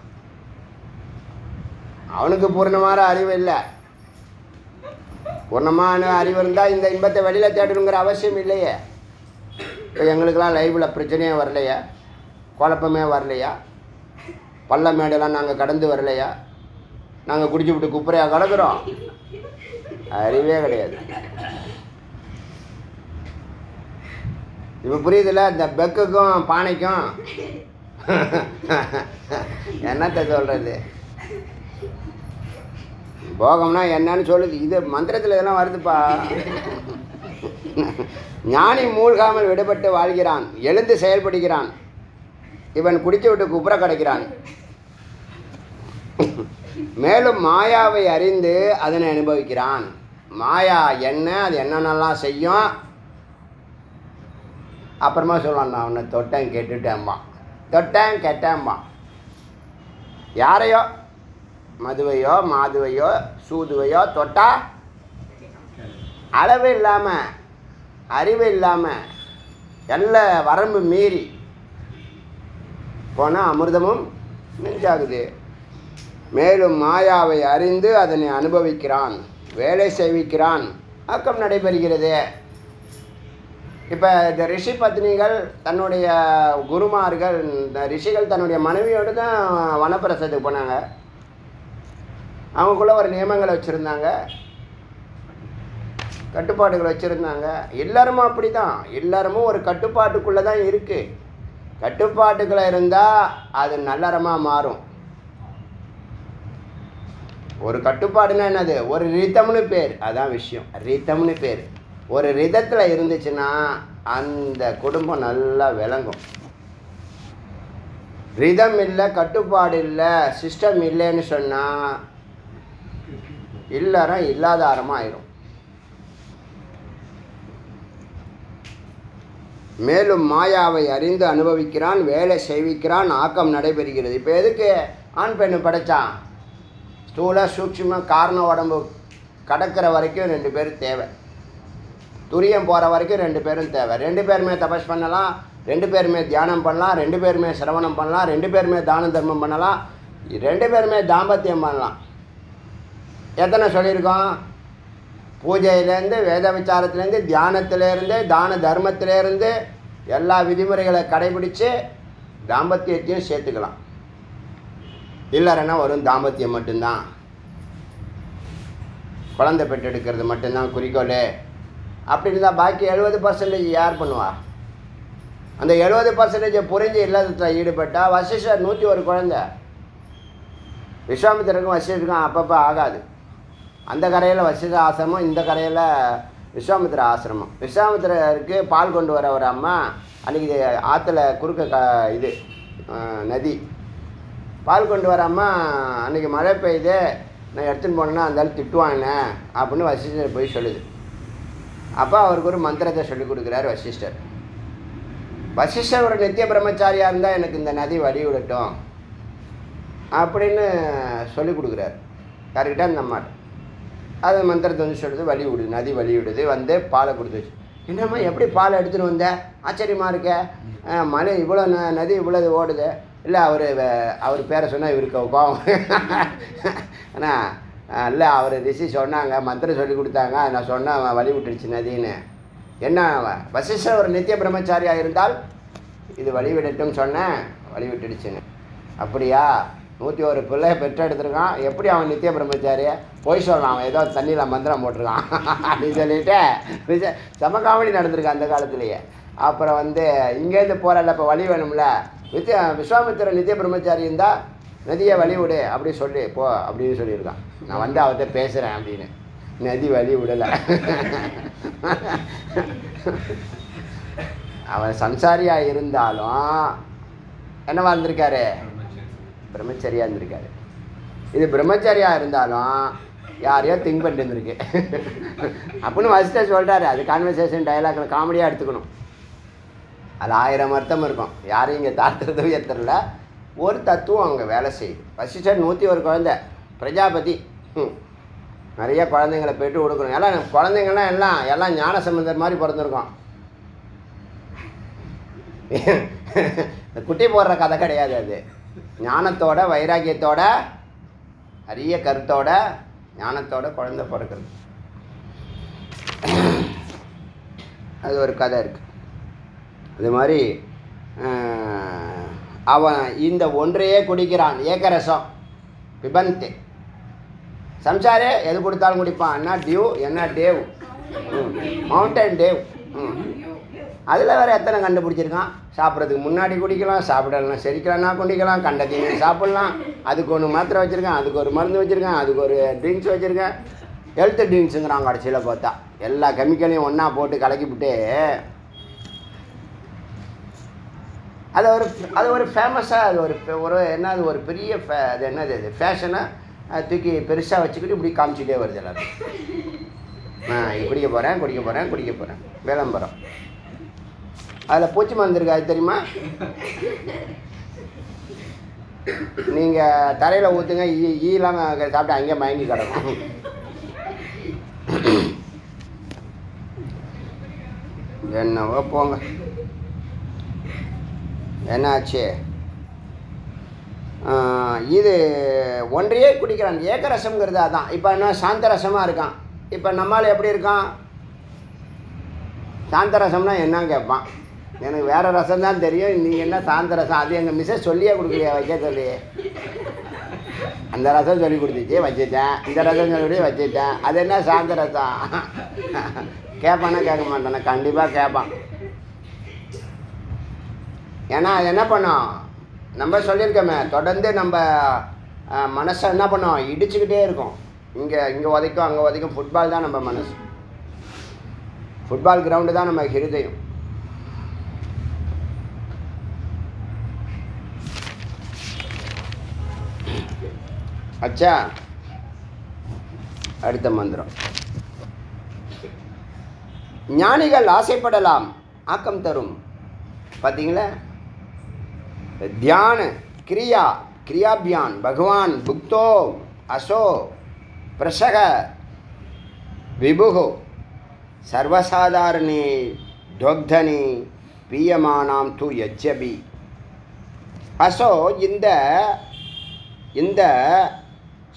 அவனுக்கு பூர்ணமான அறிவு இல்லை. பூர்ணமான அறிவு இருந்தால் இந்த இன்பத்தை வெளியில் தேடணுங்கிற அவசியம் இல்லையே. இப்போ எங்களுக்கெல்லாம் லைஃப்பில் பிரச்சனையே வரலையா, குழப்பமே வரலையா, பள்ள மேடெல்லாம் நாங்கள் கடந்து வரலையா, நாங்கள் குடிச்சு விட்டு குப்பரையாக கிடக்குறோம்? அறிவே கிடையாது. இப்போ புரியுதுல்ல? இந்த பெக்குக்கும் பானைக்கும் என்னத்தை சொல்கிறது? போகம்னா என்னன்னு சொல்லுது. இது மந்திரத்தில் இதெல்லாம் வருதுப்பா. ஞானி மூழ்காமல் விடுபட்டு வாழ்கிறான், எழுந்து செயல்படுகிறான். இவன் குடிச்சு விட்டு குப்புற கிடைக்கிறான். மேலும் மாயாவை அறிந்து அதனை அனுபவிக்கிறான். மாயா என்ன, அது என்னென்னலாம் செய்யும், அப்புறமா சொல்லலாம். நான் உன்னை தொட்டேன் கேட்டுட்டேன்பா, தொட்டேன் கேட்டேன்பா. யாரையோ, மதுவையோ மாதுவையோ சூதுவையோ தொட்டா அளவு இல்லாமல், அறிவு இல்லாமல், எல்லா வரம்பு மீறி போனால் அமிர்தமும் நெஞ்சாகுது. மேலும் மாயாவை அறிந்து அதனை அனுபவிக்கிறான், வேலை செய்விக்கிறான், ஆக்கம் நடைபெறுகிறது. இப்போ இந்த ரிஷி பத்னிகள் தன்னுடைய குருமார்கள், இந்த ரிஷிகள் தன்னுடைய மனைவியோடு தான் வனப்பிரசத்துக்கு போனாங்க. அவங்களுக்குள்ள ஒரு நியமங்களை வச்சுருந்தாங்க, கட்டுப்பாடுகள் வச்சுருந்தாங்க. எல்லாருமே அப்படி தான், எல்லாருமே ஒரு கட்டுப்பாட்டுக்குள்ளே தான் இருக்குது. கட்டுப்பாட்டுக்குள்ளே இருந்தால் அது நல்லறமாக மாறும். ஒரு கட்டுப்பாடுன்னா என்னது? ஒரு ரித்தம்னு பேர். அதான் விஷயம், ரித்தம்னு பேர். ஒரு ரிதத்தில் இருந்துச்சுன்னா அந்த குடும்பம் நல்லா விளங்கும். ரிதம் இல்லை, கட்டுப்பாடு இல்லை, சிஸ்டம் இல்லைன்னு சொன்னால் இல்லறம் இல்லாதாரமாக ஆயிரும். மேலும் மாயாவை அறிந்து அனுபவிக்கிறான், வேலை செய்விக்கிறான், ஆக்கம் நடைபெறுகிறது. இப்போ எதுக்கு ஆண் பெண்ணு படைத்தான்? ஸ்தூல சூட்சும காரண உடம்பு கடக்கிற வரைக்கும் 2 பேர் தேவை. துரியம் போகிற வரைக்கும் 2 பேரும் தேவை. 2 பேருமே தபஸ் பண்ணலாம், 2 பேருமே தியானம் பண்ணலாம், 2 பேருமே சிரவணம் பண்ணலாம், 2 பேருமே தான தர்மம் பண்ணலாம், 2 பேருமே தாம்பத்தியம் பண்ணலாம். எத்தனை சொல்லியிருக்கோம்? பூஜையிலேருந்து, வேத விசாரத்துலேருந்து, தியானத்திலேருந்து, தான தர்மத்திலேருந்து எல்லா விதிமுறைகளை கடைபிடித்து தாம்பத்தியத்தையும் சேர்த்துக்கலாம். இல்லைன்னா வரும் தாம்பத்தியம் மட்டும்தான், குழந்தை பெற்றெடுக்கிறது மட்டும்தான் குறிக்கோள். அப்படி இருந்தால் பாக்கி 70% யார் பண்ணுவா? அந்த 70% புரிஞ்சு இல்லத்தில் ஈடுபட்டால் வசிஷ்டர் 101 குழந்தை. விஸ்வாமித்திரருக்கும் வசிஷ்டருக்கும் அப்பப்போ ஆகாது. அந்த கரையில் வசிஷ்ட ஆசிரமம், இந்த கரையில் விஸ்வாமித்திர ஆசிரமம். விஸ்வாமித்திரருக்கு பால் கொண்டு வர ஒரு அம்மா அன்றைக்கி ஆற்றுல குறுக்க இது நதி, பால் கொண்டு வர அம்மா அன்றைக்கி மழை பெய்யுது, நான் எடுத்துன்னு போனேன்னா அந்த திட்டுவாங்க அப்படின்னு வசிஷ்டர் போய் சொல்லுது. அப்போ அவருக்கு ஒரு மந்திரத்தை சொல்லிக் கொடுக்குறாரு வசிஷ்டர். வசிஷ்டர் ஒரு நித்திய பிரம்மச்சாரியாக இருந்தால் எனக்கு இந்த நதி வழி விடட்டும் அப்படின்னு சொல்லி கொடுக்குறாரு. கரெக்டாக அந்த அம்மாட்ட அது மந்திரத்தை வந்து சொல்லுது, வழி விடுது, நதி வழி விடுது. வந்து பாலை கொடுத்துச்சு. என்னம்மா எப்படி பாலை எடுத்துகிட்டு வந்த? ஆச்சரியமாக இருக்க, மழை இவ்வளோ நதி இவ்வளோ ஓடுது. இல்லை அவர் பேரை சொன்னால் இவருக்கு கோவம். ஆனால் இல்லை, அவர் ரிஷி சொன்னாங்க, மந்திரம் சொல்லி கொடுத்தாங்க, நான் சொன்னேன் வழி விட்டுடுச்சு நதின்னு. என்ன வசிஷ்டர் ஒரு நித்திய பிரம்மச்சாரியாக இருந்தால் இது வழி விடட்டும் சொன்னேன், வழி விட்டுடுச்சுன்னு. அப்படியா? 101 பிள்ளைய பெற்றெடுத்துருக்கான், எப்படி அவன் நித்திய பிரம்மச்சாரியை போய் சொல்லலாம், அவன் ஏதோ தண்ணியில் மந்திரம் போட்டிருக்கான் அப்படின்னு சொல்லிவிட்டு செம காமெடி நடந்திருக்கு அந்த காலத்துலேயே. அப்புறம் வந்து இங்கேருந்து போகிறல்ல, இப்போ வழி வேணும்ல, விஸ்வாமித்திர நித்திய பிரம்மச்சாரி இருந்தால் நதியை வழி விடு அப்படி சொல்லி போ அப்படின்னு சொல்லியிருக்கான். நான் வந்து அவர்கிட்ட பேசுகிறேன் அப்படின்னு. நதி வழி விடலை. அவன் சம்சாரியாக இருந்தாலும் என்னவா இருந்திருக்காரு? பிரம்மச்சரியாக இருந்திருக்காரு. இது பிரம்மச்சரியாக இருந்தாலும் யாரையோ திங்க் பண்ணிட்டு இருந்திருக்கு அப்படின்னு வசிஷ்டர் சொல்கிறாரு. அது கான்வர்சேஷன் டயலாக்ல காமெடியாக எடுத்துக்கணும். அது 1000 அர்த்தம் இருக்கும். யாரையும் இங்கே தாத்துறது உயர்த்தரில் ஒரு தத்துவம் அங்கே வேலை செய்யுது. வசிஷ்டர் 101 குழந்தை, பிரஜாபதி. நிறைய குழந்தைங்களை பெற்று கொடுக்கணும். எல்லாம் குழந்தைங்கள்லாம் எல்லாம் ஞான சம்பந்தர் மாதிரி பிறந்திருக்கோம். குட்டி போடுற கதை கிடையாது. அது ஞானத்தோட, வைராக்கியத்தோட, அரிய கருத்தோட, ஞானத்தோட குழந்தை பிறக்கிறது. அது ஒரு கதை இருக்குது. அது மாதிரி அவன் இந்த ஒன்றையே குடிக்கிறான். ஏக்கரசம் பிபந்தே. சம்சாரே எது கொடுத்தாலும் குடிப்பான். என்ன டியூ, என்ன டேவ், மவுண்டன் டேவ். அதில் வேறு எத்தனை கண்டுபிடிச்சிருக்கான். சாப்பிட்றதுக்கு முன்னாடி குடிக்கலாம், சாப்பிடலாம், செரிக்கலாம்னா குடிக்கலாம், கண்டத்தையும் சாப்பிட்லாம். அதுக்கு ஒன்று மாத்திரை வச்சுருக்கேன், அதுக்கு ஒரு மருந்து வச்சுருக்கேன், அதுக்கு ஒரு ட்ரிங்க்ஸ் வச்சுருக்கேன். ஹெல்த் ட்ரிங்க்ஸுங்கிறான் கடைசியில் பார்த்தா. எல்லா கெமிக்கலையும் ஒன்றா போட்டு கலக்கிவிட்டு அது ஒரு ஃபேமஸாக, அது ஒரு என்ன, அது ஒரு பெரிய அது என்னது, அது ஃபேஷனை தூக்கி பெருசாக வச்சுக்கிட்டு இப்படி காமிச்சிட்டே வருது எல்லாரும். குடிக்க போகிறேன் விளம்பரம். அதில் பூச்சி மருந்து இருக்கு, அது தெரியுமா? நீங்கள் தரையில் ஊற்றுங்க, ஈலாம் சாப்பிட்டு அங்கேயே மயங்கி கிடக்கும். என்னவோ போங்க. என்னாச்சு? இது ஒன்றையே குடிக்கிறான். ஏக்கரசம்ங்கிறது அதான். இப்போ என்ன சாந்தரசமாக இருக்கான். இப்போ நம்மால் எப்படி இருக்கான்? சாந்தரசம்னா என்னன்னு கேட்பான். எனக்கு வேறு ரசம் தான் தெரியும், நீங்கள் என்ன சாந்த ரசம்? அது எங்கள் மிஸ்ஸஸ் சொல்லியே கொடுக்கலையா, வைக்க சொல்லி. அந்த ரசம் சொல்லி கொடுத்துச்சு, வச்சுட்டேன். இந்த ரசம் சொல்லி வச்சுட்டேன். அது என்ன சாந்த ரசம்? கேட்பானா கேட்க மாட்டானா? கண்டிப்பாக கேட்பான். ஏன்னா அது என்ன பண்ணோம், நம்ம சொல்லியிருக்கோமே, தொடர்ந்து நம்ம மனசை என்ன பண்ணோம், இடிச்சுக்கிட்டே இருக்கும். இங்கே உதைக்கும், அங்கே உதைக்கும். ஃபுட்பால் தான் நம்ம மனசு. ஃபுட்பால் கிரவுண்டு தான் நம்ம ஹிருதயம். அச்சா, அடுத்த மந்திரம். ஞானிகள் ஆசைப்படலாம், ஆக்கம் தரும். பார்த்தீங்களா? தியான கிரியா கிரியாபியான் பகவான் புக்தோ அசோ பிரசக விபுகு சர்வசாதாரணி டோக்தனி பீயமானாம் து யஜ்ஜபி. அசோ இந்த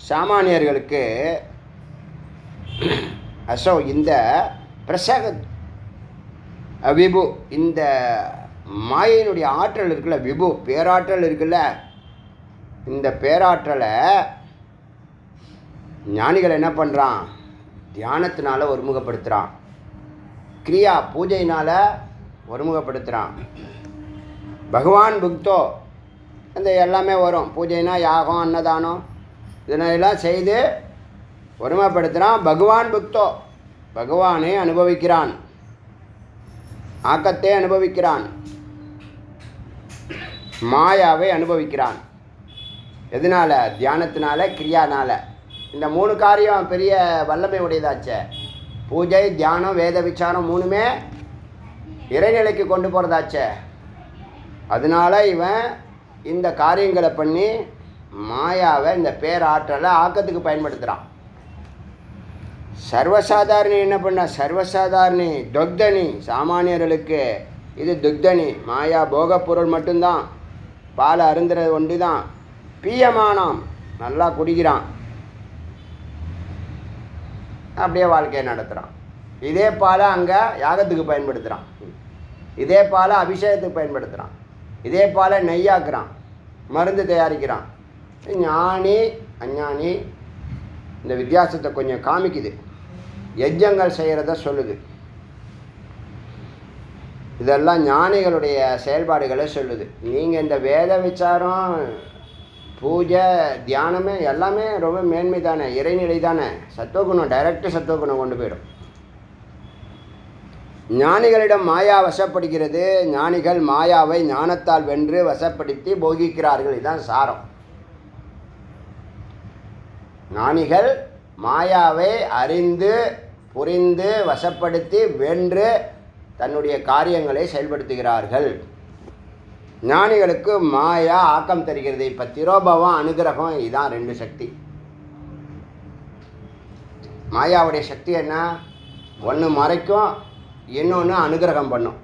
சாமானியர்களுக்கு, அசோ இந்த பிரசக விபு, இந்த மாயினுடைய ஆற்றல் இருக்குல்ல, விபு பேராற்றல் இருக்குல்ல, இந்த பேராற்றலை ஞானிகள் என்ன பண்ணுறான்? தியானத்தினால ஒருமுகப்படுத்துகிறான், கிரியா பூஜையினால் ஒருமுகப்படுத்துகிறான். பகவான் புக்தோ, அந்த எல்லாமே வரும், பூஜைனா யாகம் அன்னதானம் இதனெல்லாம் செய்து ஒருமைப்படுத்துகிறான். பகவான் புக்தோ, பகவானே அனுபவிக்கிறான், ஆக்கத்தை அனுபவிக்கிறான், மாயாவை அனுபவிக்கிறான். எதனால? தியானத்தினால, கிரியானால. இந்த 3 காரியம் பெரிய வல்லமை உடையதாச்சே. பூஜை, தியானம், வேத விசாரம் 3மே இறைநிலைக்கு கொண்டு போகிறதாச்சே. அதனால இவன் இந்த காரியங்களை பண்ணி மாயாவை, இந்த பேராற்றலை ஆக்கத்துக்கு பயன்படுத்துகிறான். சர்வசாதாரணி என்ன பண்ண? சர்வசாதாரணி துக்தனி, சாமானியர்களுக்கு இது துக்தனி, மாயா போகப்பொருள் மட்டும்தான், பாலை அருந்துறது ஒன்று தான். பீயமானாம், நல்லா குடிக்கிறான், அப்படியே வாழ்க்கையை நடத்துகிறான். இதே பாலை அங்கே யாகத்துக்கு பயன்படுத்துகிறான், இதே பாலை அபிஷேகத்துக்கு பயன்படுத்துகிறான், இதே பாலை நெய்யாக்குறான், மருந்து தயாரிக்கிறான். ஞானி அஞ்ஞானி இந்த வித்தியாசத்தை கொஞ்சம் காமிக்குது, யஜ்ஜங்கள் செய்கிறத சொல்லுது. இதெல்லாம் ஞானிகளுடைய செயல்பாடுகளை சொல்லுது. நீங்கள் இந்த வேத விசாரம், பூஜை, தியானமே எல்லாமே ரொம்ப மேன்மை தானே, இறைநிலை தானே, சத்துவகுணம், டைரக்டு சத்துவகுணம் கொண்டு போயிடும். ஞானிகளிடம் மாயா வசப்படுகிறது. ஞானிகள் மாயாவை ஞானத்தால் வென்று வசப்படுத்தி போகிக்கிறார்கள். இதுதான் சாரம். ஞானிகள் மாயாவை அறிந்து புரிந்து வசப்படுத்தி வென்று தன்னுடைய காரியங்களை செயல்படுத்துகிறார்கள். ஞானிகளுக்கு மாயா ஆக்கம் தருகிறது. இப்போ திரோபவம், அனுகிரகம், இதுதான் 2 சக்தி. மாயாவுடைய சக்தி என்ன? ஒன்று மறைக்கும், இன்னொன்று அனுகிரகம் பண்ணும்.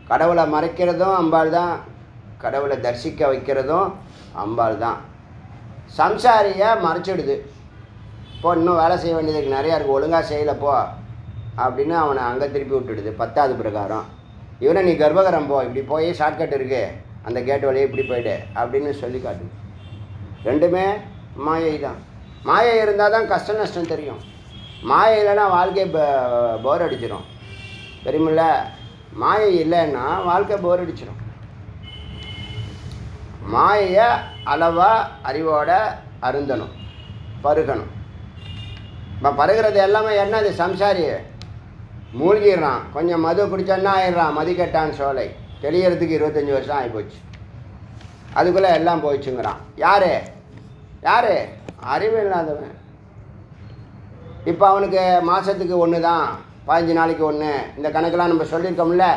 கடவுளை மறைக்கிறதும் அம்பாள் தான், கடவுளை தரிசிக்க வைக்கிறதும் அம்பாள் தான். சம்சாரியை மறைச்சிடுது. இப்போ இன்னும் வேலை செய்ய வேண்டியதுக்கு நிறையா இருக்குது, ஒழுங்காக செய்யலைப்போ அப்படின்னு அவனை அங்கே திருப்பி விட்டுடுது 10வது பிரகாரம். இவனை நீ கர்ப்பகரம் போ, இப்படி போய் ஷார்ட்கட் இருக்குது, அந்த கேட் வழியே இப்படி போய்டு அப்படின்னு சொல்லி காட்டு. 2மே மாயை தான். மாயை இருந்தால் தான் கஷ்ட நஷ்டம் தெரியும். மாயை இல்லைன்னா வாழ்க்கை போர் அடிச்சிடும், தெரியுமில்ல? மாயை இல்லைன்னா வாழ்க்கை போர் அடிச்சிடும். மாயையை அளவாக அறிவோட அருந்தணும், பருகணும். இப்போ பருகிறது எல்லாமே என்னது? சம்சாரி மூழ்கிடுறான், கொஞ்சம் மது குடிச்சோன்னா ஆயிடுறான், மதிக்கட்டான் சோலை. தெளியறதுக்கு 25 வருஷம் ஆகிப்போச்சு, அதுக்குள்ளே எல்லாம் போயிடுச்சுங்கிறான். யார்? அறிவு இல்லாதவன். இப்போ அவனுக்கு மாதத்துக்கு 1 தான், 15 நாளைக்கு 1, இந்த கணக்கெல்லாம் நம்ம சொல்லியிருக்கோம்ல.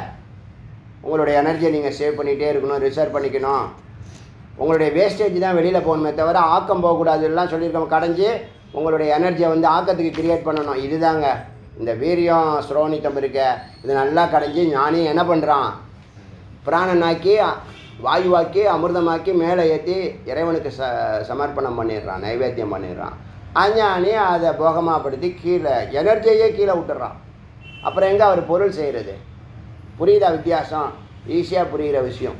உங்களுடைய எனர்ஜியை நீங்கள் சேவ் பண்ணிகிட்டே இருக்கணும், ரிசர்வ் பண்ணிக்கணும். உங்களுடைய வேஸ்டேஜ் தான் வெளியில் போகணுமே தவிர ஆக்கம் போகக்கூடாது எல்லாம் சொல்லியிருக்கோம். கடைஞ்சி உங்களுடைய எனர்ஜியை ஆக்கத்துக்கு கிரியேட் பண்ணணும். இதுதாங்க இந்த வீரியம் ஸ்ரோனித்தம் இருக்க. இது நல்லா கடைஞ்சி ஞானி என்ன பண்ணுறான்? பிராணனாக்கி, வாயுவாக்கி, அமிர்தமாக்கி மேலே ஏற்றி இறைவனுக்கு சமர்ப்பணம் பண்ணிடுறான், நைவேத்தியம் பண்ணிடுறான். அஞ்ஞானி அதை போகமாகப்படுத்தி கீழே எனர்ஜியே கீழே விட்டுறான். அப்புறம் எங்கே அவர் பொருள் செய்கிறது? புரியுதா வித்தியாசம்? ஈஸியாக புரிகிற விஷயம்.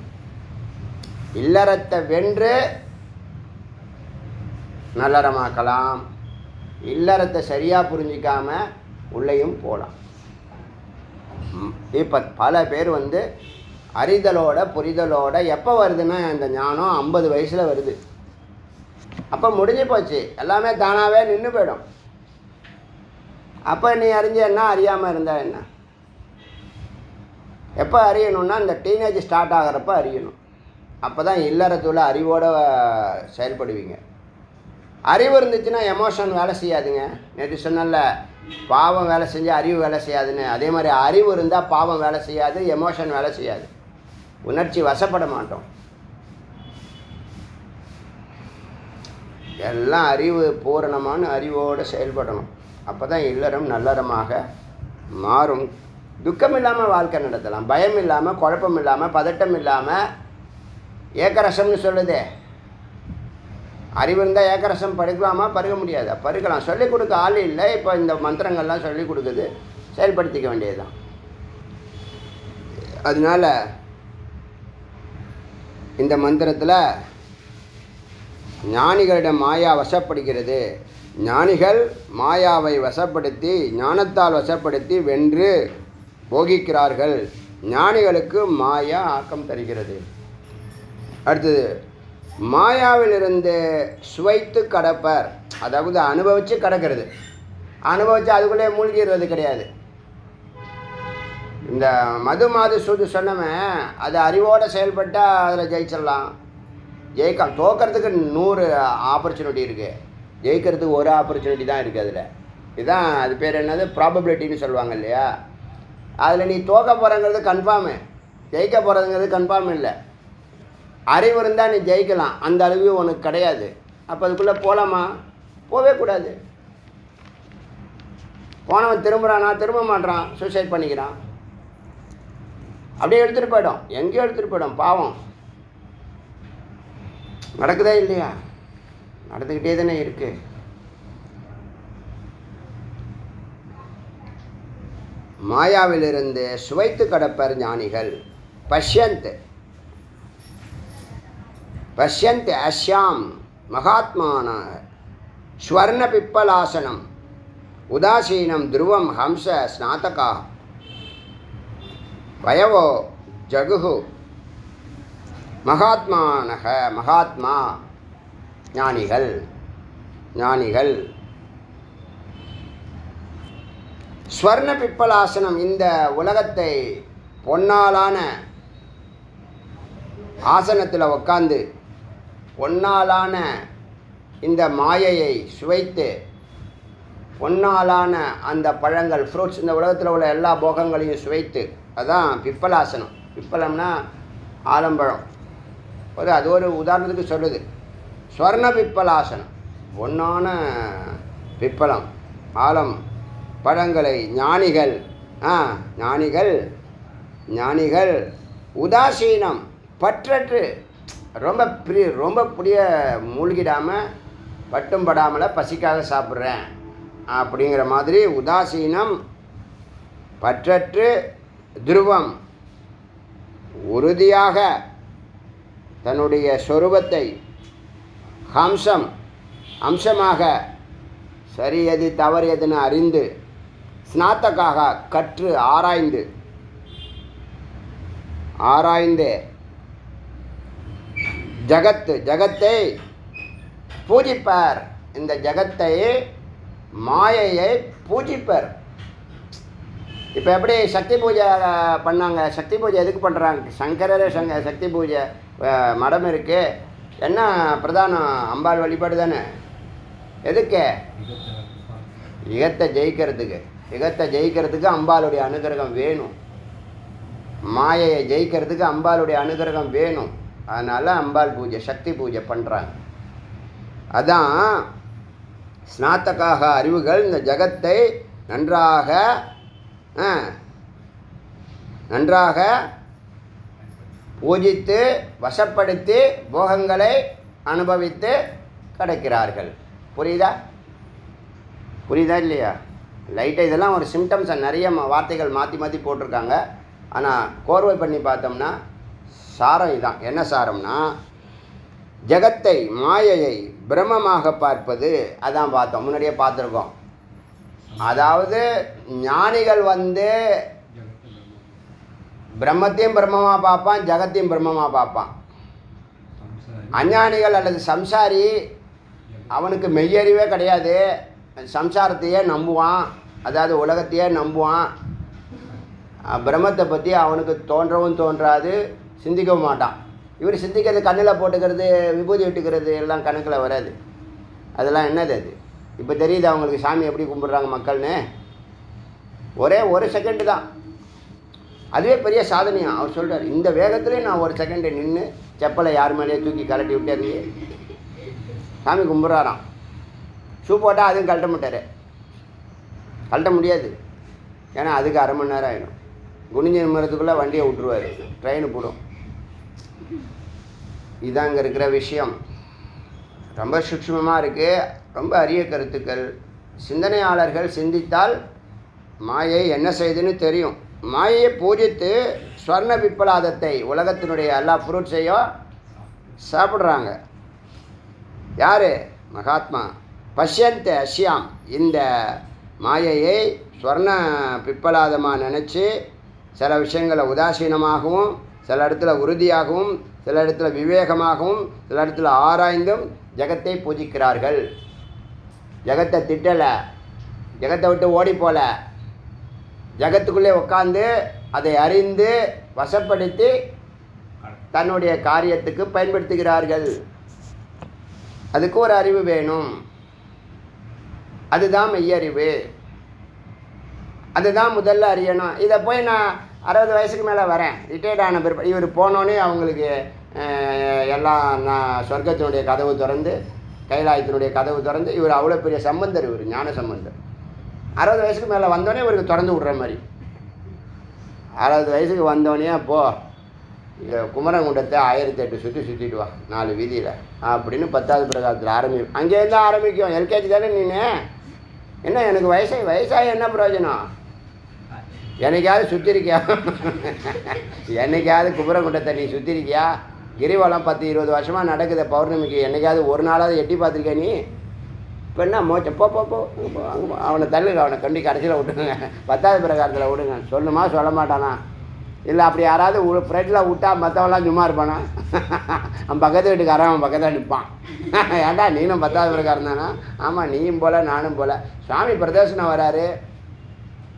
இல்லறத்தை வென்று நல்லறமாக்கலாம், இல்லறத்தை சரியாக புரிஞ்சிக்காம உள்ளேயும் போகலாம். இப்போ பல பேர் அறிதலோட புரிதலோட எப்போ வருதுன்னா, இந்த ஞானம் 50 வயசில் வருது. அப்போ முடிஞ்சு போச்சு, எல்லாமே தானாகவே நின்று போயிடும். அப்போ நீ அறிஞ்ச என்ன, அறியாமல் இருந்தால் என்ன? எப்போ அறியணும்னா இந்த டீனேஜ் ஸ்டார்ட் ஆகிறப்ப அறியணும். அப்போ தான் இல்லறத்துல அறிவோடு செயல்படுவீங்க. அறிவு இருந்துச்சுன்னா எமோஷன் வேலை செய்யாதுங்க. நேற்று சொன்னல பாவம் வேலை செஞ்சால் அறிவு வேலை செய்யாதுன்னு. அதே மாதிரி அறிவு இருந்தால் பாவம் வேலை செய்யாது, எமோஷன் வேலை செய்யாது, உணர்ச்சி வசப்பட மாட்டோம். எல்லாம் அறிவு பூரணமான அறிவோடு செயல்படணும். அப்போ தான் இல்லறம் நல்லறமாக மாறும். துக்கம் இல்லாமல் வாழ்க்கை நடத்தலாம், பயம் இல்லாமல், குழப்பம் இல்லாமல், பதட்டம் இல்லாமல். ஏக்கரசம்னு சொல்லுதே, அறிவு இருந்தால் ஏக்கரசம் பருகலாமா? பருக முடியாது. பருகலாம், சொல்லிக் கொடுக்க ஆள் இல்லை. இப்போ இந்த மந்திரங்கள்லாம் சொல்லிக் கொடுக்குது, செயல்படுத்திக்க வேண்டியது தான். அதனால் இந்த மந்திரத்தில் ஞானிகளிடம் மாயா வசப்படுகிறது. ஞானிகள் மாயாவை வசப்படுத்தி ஞானத்தால் வசப்படுத்தி வென்று போகிக்கிறார்கள். ஞானிகளுக்கு மாயா ஆக்கம் தருகிறது. அடுத்தது, மாயாவிலிருந்து சுவைத்து கடப்பர். அதாவது அனுபவித்து கடக்கிறது. அனுபவித்து அதுக்குள்ளே மூழ்கிறது கிடையாது. இந்த மது மாது சூது சொன்னவன் அது அறிவோடு செயல்பட்டால் அதில் ஜெயிச்சிடலாம். ஜெயிக்கலாம். தோக்கிறதுக்கு 100 ஆப்பர்ச்சுனிட்டி இருக்குது, ஜெயிக்கிறதுக்கு ஒரு ஆப்பர்ச்சுனிட்டி தான் இருக்குது. அதில் இதுதான் அது பேர் என்னது, ப்ராபபிலிட்டின்னு சொல்லுவாங்க இல்லையா. அதில் நீ தோக்க போகிறங்கிறது கன்ஃபார்மு, ஜெயிக்க போகிறதுங்கிறது கன்ஃபார்ம் இல்லை. அறிவு இருந்தால் நீ ஜெயிக்கலாம், அந்த அறிவு உனக்கு கிடையாது. அப்போ அதுக்குள்ளே போகலாமா? போகவே கூடாது. போனவன் திரும்புகிறானா? திரும்ப மாட்டான், சூசைட் பண்ணிக்கிறான். அப்படியே எடுத்துகிட்டு போய்டும், எங்கேயோ எடுத்துகிட்டு போய்டும். பாவம் நடக்குதா இல்லையா? நடந்துக்கிட்டே தானே இருக்கு. மாயாவிலிருந்து சுவைத்து கடப்பர் ஞானிகள். பஷ்யந்த் அஸ்யாம் மகாத்மான ஸ்வர்ண பிப்பலாசனம் உதாசீனம் துருவம் ஹம்ச ஸ்நாதகா வயவோ ஜகுஹு மகாத்மானக. மகாத்மா ஞானிகள். ஞானிகள் ஸ்வர்ண பிப்பலாசனம், இந்த உலகத்தை பொன்னாலான ஆசனத்தில் உட்காந்து பொன்னாலான இந்த மாயையை சுவைத்து, பொன்னாலான அந்த பழங்கள், ஃப்ரூட்ஸ், இந்த உலகத்தில் உள்ள எல்லா போகங்களையும் சுவைத்து, அதுதான் பிப்பலாசனம். பிப்பலம்னா ஆலம்பழம். அது ஒரு உதாரணத்துக்கு சொல்லுது. ஸ்வர்ண பிப்பலாசனம், பொன்னான பிப்பலம், ஆலம் பழங்களை ஞானிகள். ஞானிகள் ஞானிகள் உதாசீனம், பற்றற்று, ரொம்ப புரிய மூழ்கிடாமல், பட்டும் படாமல் பசிக்காக சாப்பிட்றேன் அப்படிங்கிற மாதிரி உதாசீனம், பற்றற்று, துருவம், உறுதியாக தன்னுடைய சொரூபத்தை, ஹம்சம், அம்சமாக சரி எது தவறு எதுன்னு அறிந்து, ஸ்நாத்தக்காக கற்று ஆராய்ந்து ஜகத்தை பூஜிப்பர். இந்த ஜகத்தை, மாயையை பூஜிப்பர். இப்போ எப்படி சக்தி பூஜை பண்ணாங்க? சக்தி பூஜை எதுக்கு பண்ணுறாங்க? சங்கரரே சக்தி பூஜை மடம் இருக்குது. என்ன பிரதானம்? அம்பாள் வழிபாடு தானே. எதுக்கு? யுகத்தை ஜெயிக்கிறதுக்கு. யுகத்தை ஜெயிக்கிறதுக்கு அம்பாளுடைய அனுகிரகம் வேணும். மாயையை ஜெயிக்கிறதுக்கு அம்பாளுடைய அனுகிரகம் வேணும். அதனால் அம்பாள் பூஜை, சக்தி பூஜை பண்ணுறாங்க. அதான் ஸ்நாத்தக்காக அறிவுகள் இந்த ஜகத்தை நன்றாக பூஜித்து வசப்படுத்தி போகங்களை அனுபவித்து கிடைக்கிறார்கள். புரியுதா இல்லையா? லைட்டாக இதெல்லாம் ஒரு சிம்டம்ஸை நிறைய வார்த்தைகள் மாற்றி போட்டிருக்காங்க. ஆனால் கோர்வை பண்ணி பார்த்தோம்னா சாரம் இதான். என்ன சாரம்னா, ஜகத்தை, மாயையை பிரம்மமாக பார்ப்பது. அதான் பார்த்தோம், முன்னாடியே பார்த்துருக்கோம். அதாவது ஞானிகள் பிரம்மத்தையும் பிரம்மமாக பார்ப்பான், ஜகத்தையும் பிரம்மமாக பார்ப்பான். அஞ்ஞானிகள் அல்லது சம்சாரி, அவனுக்கு மெய்யறிவே கிடையாது, சம்சாரத்தையே நம்புவான், அதாவது உலகத்தையே நம்புவான். பிரம்மத்தை பற்றி அவனுக்கு தோன்றவும் தோன்றாது, சிந்திக்கவும் மாட்டான். இவர் சிந்திக்கிறது கண்ணில் போட்டுக்கிறது, விபூதி விட்டுக்கிறது எல்லாம் கணக்கில் வராது. அதெல்லாம் என்னது அது? இப்போ தெரியுது அவங்களுக்கு சாமி எப்படி கும்பிட்றாங்க மக்கள்னு. ஒரே ஒரு செகண்டு தான், அதுவே பெரிய சாதனையாக அவர் சொல்கிறார். இந்த வேகத்துலேயே நான் ஒரு செகண்டு நின்று செப்பலை யார் மேலேயே தூக்கி கலட்டி விட்டாரு, சாமி கும்பிட்றாராம். ஷூ போட்டால் அதுவும் கழட்ட மாட்டார், கழட்ட முடியாது. ஏன்னா அதுக்கு அரை மணி நேரம் ஆகிடும். குனிஞ்ச நிமிடத்துக்குள்ளே வண்டியை விட்டுருவார், ட்ரெயின் போடும். இதுதான் இங்கே இருக்கிற விஷயம். ரொம்ப சூக்ஷ்மமாக இருக்குது, ரொம்ப அரிய கருத்துக்கள். சிந்தனையாளர்கள் சிந்தித்தால் மாயை என்ன செய்யுதுன்னு தெரியும். மாயையை பூஜித்து ஸ்வர்ண பிப்பலாதத்தை, உலகத்தினுடைய எல்லா ஃப்ரூட்ஸையும் சாப்பிட்றாங்க. யார்? மகாத்மா. பஷ்யந்த அஷ்யாம், இந்த மாயையை ஸ்வர்ண பிப்பலாதமாக நினச்சி சில விஷயங்களை உதாசீனமாகவும், சில இடத்துல உறுதியாகவும், சில இடத்துல விவேகமாகவும், சில இடத்துல ஆராய்ந்தும் ஜெகத்தை பூஜிக்கிறார்கள். ஜெகத்தை திட்டலை, ஜெகத்தை விட்டு ஓடி போல, ஜகத்துக்குள்ளே உட்காந்து அதை அறிந்து வசப்படுத்தி தன்னுடைய காரியத்துக்கு பயன்படுத்துகிறார்கள். அதுக்கு ஒரு அறிவு வேணும், அதுதான் மெய்யறிவு. அதுதான் முதல்ல அறியணும். இதை போய் நான் 60 வயசுக்கு மேலே வரேன், ரிட்டையர்ட் ஆன பிறகு இவர் போனோன்னே அவங்களுக்கு எல்லாம் நான் சொர்க்கத்தினுடைய கதவு திறந்து, கைலாயத்தினுடைய கதவு திறந்து, இவர் அவ்வளோ பெரிய சம்பந்தர், இவர் ஞான சம்பந்தர். 60 வயசுக்கு மேலே வந்தோடனே இவருக்கு திறந்து விட்ற மாதிரி. 60 வயசுக்கு வந்தோடனே அப்போது குமரங்குண்டத்தை 1008 சுற்றிட்டு வா 4 வீதியில் அப்படின்னு 10வது பிரகாரத்தில் ஆரம்பிக்கும். அங்கேருந்து ஆரம்பிக்கும். எல்கேஜி தானே நீனு, என்ன எனக்கு வயசாகி என்ன பிரயோஜனம்? என்னைக்காவது சுற்றிருக்கியா? என்னைக்காவது குமரங்குண்டத்தை நீ சுற்றிருக்கியா? கிரிவலம் 10-20 வருஷமாக நடக்குது பௌர்ணமிக்கு, என்னைக்காவது ஒரு நாளாவது எட்டி பார்த்துருக்கியா நீ? இப்போ என்ன மோச்சம், போ அவனை தள்ளுங்க, அவனை கண்டி கடைசியில் விட்டுங்க, 10வது பிரகாரத்தில் விடுங்க. சொல்லுமா சொல்ல மாட்டானா? இல்லை அப்படி யாராவது ஃப்ரெண்டில் விட்டா மற்றவெல்லாம் சும்மா இருப்பானா? அவன் பக்கத்து வீட்டுக்காரன் அவன் பக்கத்தில் நிற்பான். ஏன்டா நீனும் 10வது பிரகாரம் தானா? ஆமாம், நீயும் போல் நானும் போல். சுவாமி பிரதர்சனம் வராரு,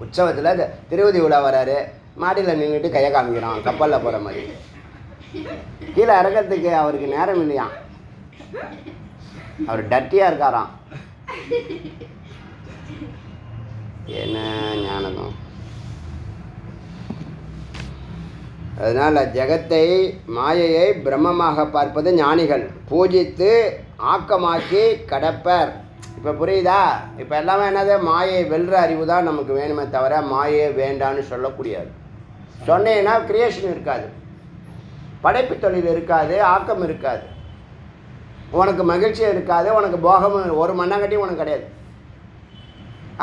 உற்சவத்தில் திருவதி விழா வராரு, மாடியில் நின்றுட்டு கையை காமிக்கிறான் கப்பலில் போகிற மாதிரி. கீழே இறக்கிறதுக்கு அவருக்கு நேரம் இல்லையாம், அவர் டட்டியாக இருக்காராம். என்ன ஞானம்! அதனால் ஜெகத்தை, மாயையை பிரம்மமாக பார்ப்பது ஞானிகள். பூஜித்து ஆக்கமாக்கி கடப்பர். இப்போ புரியுதா? இப்போ எல்லாமே என்னது? மாயை வெல்ற அறிவு தான் நமக்கு வேணுமே தவிர மாயை வேண்டான்னு சொல்லக்கூடியது. சொன்னேன்னா கிரியேஷன் இருக்காது, படைப்பு தொழில் இருக்காது, ஆக்கம் இருக்காது, உனக்கு மகிழ்ச்சியும் இருக்காது, உனக்கு போகமும் ஒரு மண்ணாங்கட்டியும் உனக்கு கிடையாது.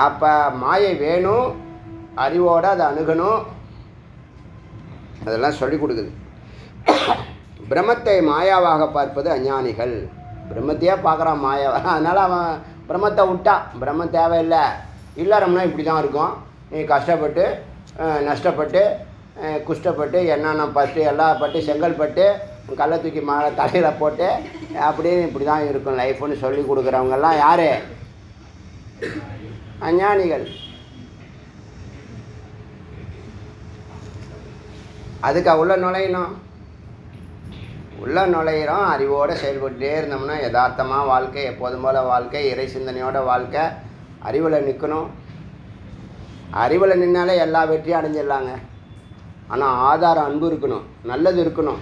அப்போ மாயை வேணும், அறிவோடு அதை அணுகணும், அதெல்லாம் சொல்லிக் கொடுக்குது. பிரம்மத்தை மாயாவாக பார்ப்பது அஞ்ஞானிகள். பிரம்மத்தையே பார்க்குறான் மாயாவை, அதனால் அவன் பிரம்மத்தை விட்டான். பிரம்மம் தேவையில்லை, இல்லறம்னா இப்படி தான் இருக்கும். நீ கஷ்டப்பட்டு நஷ்டப்பட்டு குஷ்டப்பட்டு என்னென்ன பட்டு எல்லாம் பட்டு செங்கல் பட்டு கல்லை தூக்கி மேலே தலையில் போட்டு அப்படின்னு இப்படி தான் இருக்கும் லைஃப்னு சொல்லி கொடுக்குறவங்கெல்லாம் யார்? அஞ்ஞானிகள். அதுக்கு உள்ள நுழையணும், உள்ள நுழையிறோம். அறிவோடு செயல்பட்டுட்டே இருந்தோம்னா யதார்த்தமாக வாழ்க்கை, எப்போதும் போல் வாழ்க்கை, இறை சிந்தனையோட வாழ்க்கை. அறிவில் நிற்கணும். அறிவில் நின்னாலே எல்லா வெற்றியும் அடைஞ்சிடலாங்க. ஆனால் ஆதாரம் அன்பு இருக்கணும், நல்லது இருக்கணும்,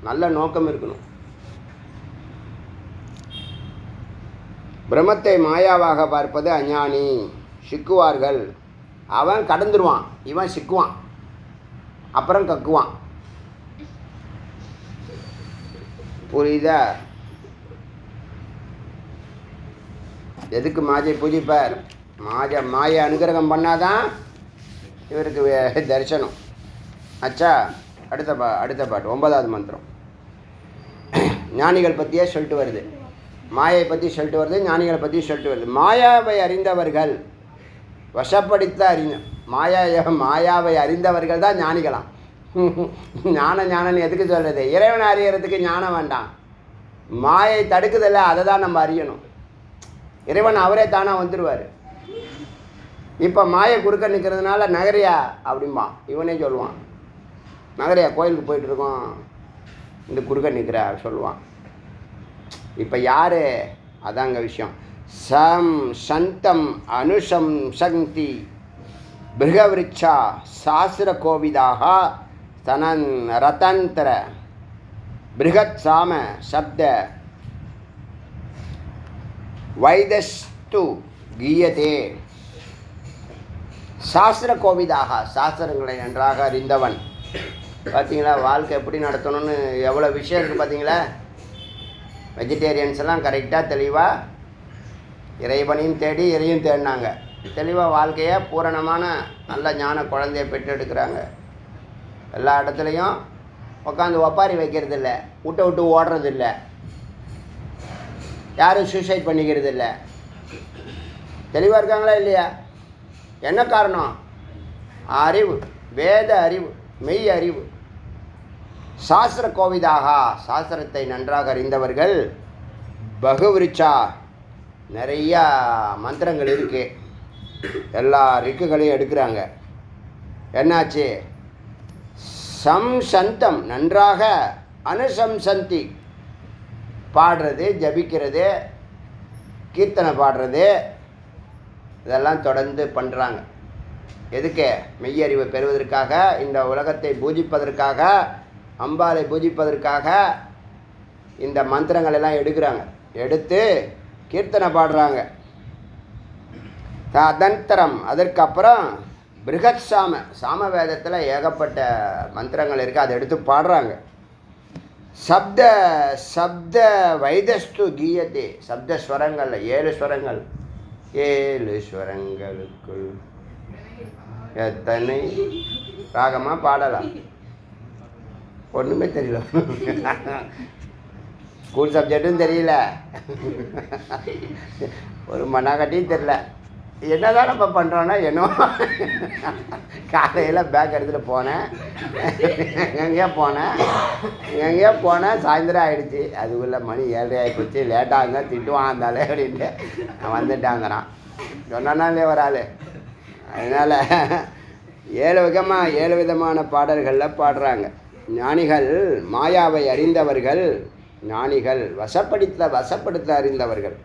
நல்ல நோக்கம் இருக்கணும். பிரம்மத்தை மாயாவாக பார்ப்பது அஞ்ஞானி. சிக்குவார்கள். அவன் கடந்துருவான், இவன் சிக்குவான், அப்புறம் கக்குவான். புரியுதா? எதுக்கு மாயை பூஜிப்பார்? மாயை அனுகிரகம் பண்ணாதான் இவருக்கு தரிசனம். அச்சா, அடுத்த பாட்டு 9வது மந்திரம் ஞானிகள் பற்றியே சொல்லிட்டு வருது. மாயை பற்றி சொல்லிட்டு வருது, ஞானிகளை பற்றி சொல்லிட்டு வருது. மாயாவை அறிந்தவர்கள், வசப்படுத்த மாயாவை அறிந்தவர்கள் தான் ஞானிகளாம். ஞானம் எதுக்கு சொல்கிறது? இறைவனை அறியறதுக்கு ஞானம் வேண்டாம், மாயை தடுக்குதில்ல, அதை தான் நம்ம அறியணும். இறைவன் அவரே தானாக வந்துடுவார். இப்போ மாயை குறுக்க நிற்கிறதுனால நகரியா அப்படிம்பா, இவனே சொல்லுவான். நகரியா கோயிலுக்கு போயிட்டுருக்கோம், இந்த குறுக்க நிற்கிற சொல்லுவான். இப்போ யார்? அதாங்க விஷயம். சந்தம் அனுசம்சந்தி பிருகவிருச்சா சாஸ்திர கோவிதாக தனன் ரதந்தர பிருகத் சாம சப்த வைதஸ்து கீயதே. சாஸ்திர கோவிதாக, சாஸ்திரங்களை நன்றாக அறிந்தவன். பார்த்தீங்களா வாழ்க்கை எப்படி நடத்தணும்னு எவ்வளோ விஷயம் இருக்குது பார்த்தீங்களா. வெஜிடேரியன்ஸ் எல்லாம் கரெக்டாக தெளிவாக இறைவனையும் தேடி இறையும் தேடினாங்க. தெளிவாக வாழ்க்கையை பூரணமான நல்ல ஞான குழந்தைய பெற்றெடுக்கிறாங்க. எல்லா இடத்துலையும் உட்காந்து ஒப்பாரி வைக்கிறது இல்லை, விட்டு விட்டு ஓடுறது இல்லை, யாரும் சூசைட் பண்ணிக்கிறது இல்லை. தெளிவாக இருக்காங்களா இல்லையா? என்ன காரணம்? அறிவு, வேத அறிவு, மெய் அறிவு. சாஸ்திர கோவிதாக, சாஸ்திரத்தை நன்றாக அறிந்தவர்கள். பகுவிருச்சா, நிறையா மந்திரங்கள் இருக்குது, எல்லா ரிக்குகளையும் எடுக்கிறாங்க. என்னாச்சு? சந்தம் நன்றாக, அனுசம்சந்தி பாடுறது, ஜபிக்கிறது, கீர்த்தனை பாடுறது, இதெல்லாம் தொடர்ந்து பண்ணுறாங்க. எதுக்கு? மெய்யறிவை பெறுவதற்காக, இந்த உலகத்தை பூஜிப்பதற்காக, அம்பாலை பூஜிப்பதற்காக இந்த மந்திரங்கள் எல்லாம் எடுக்கிறாங்க. எடுத்து கீர்த்தனை பாடுறாங்க. ததந்தரம், அதற்கப்புறம் பிருகத் சாம வேதத்தில் ஏகப்பட்ட மந்திரங்கள் இருக்குது, அதை எடுத்து பாடுறாங்க. சப்த வைதஸ்து கீயத்தே, சப்த ஸ்வரங்களில் 7 ஸ்வரங்கள், 7 ஸ்வரங்களுக்குள் எத்தனை ராகமாக பாடலாம். ஒன்றுமே தெரியல, ஸ்கூல் சப்ஜெக்டும் தெரியல, ஒரு மண்ணாக்கட்டியும் தெரியல. என்ன தான் நம்ம பண்ணுறோன்னா என்னோ. காலையில் பேக் எடுத்துகிட்டு போனேன், எங்கேயோ போனேன், சாயந்தரம் ஆகிடுச்சு. அதுக்குள்ளே மணி 7:30 ஆகிப்போச்சு. லேட்டாக இருந்தால் திட்டுவான் இருந்தாலே அப்படின்ட்டு நான் வந்துட்டாங்கிறான். சொன்னானா இல்லையே ஒரு ஆள். அதனால் 7 விதமான பாடல்களில் பாடுறாங்க. ஞானிகள், மாயாவை அறிந்தவர்கள் ஞானிகள், வசப்படுத்த அறிந்தவர்கள்.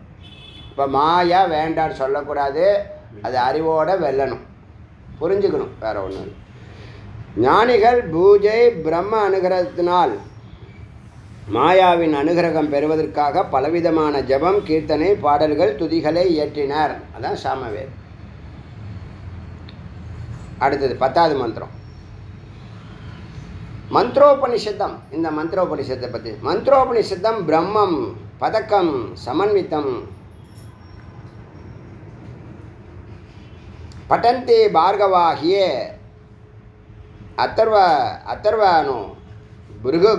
இப்போ மாயா வேண்டான்னு சொல்லக்கூடாது, அது அறிவோடு வெல்லணும், புரிஞ்சுக்கணும், வேறு ஒன்று. ஞானிகள் பூஜை பிரம்ம அனுகிரகத்தினால் மாயாவின் அனுகிரகம் பெறுவதற்காக பலவிதமான ஜபம், கீர்த்தனை, பாடல்கள், துதிகளை இயற்றினர். அதான் சாமவேத். அடுத்தது 10வது மந்திரம், மந்திரோபனிஷத்தம். இந்த மந்திரோபனிஷத்தை பற்றி, மந்திரோபனிஷத்தம் பிரம்மம் பதக்கம் சமன்வித்தம் பட்டந்தே பார்கவாகிய அத்தர்வானோ பிருகு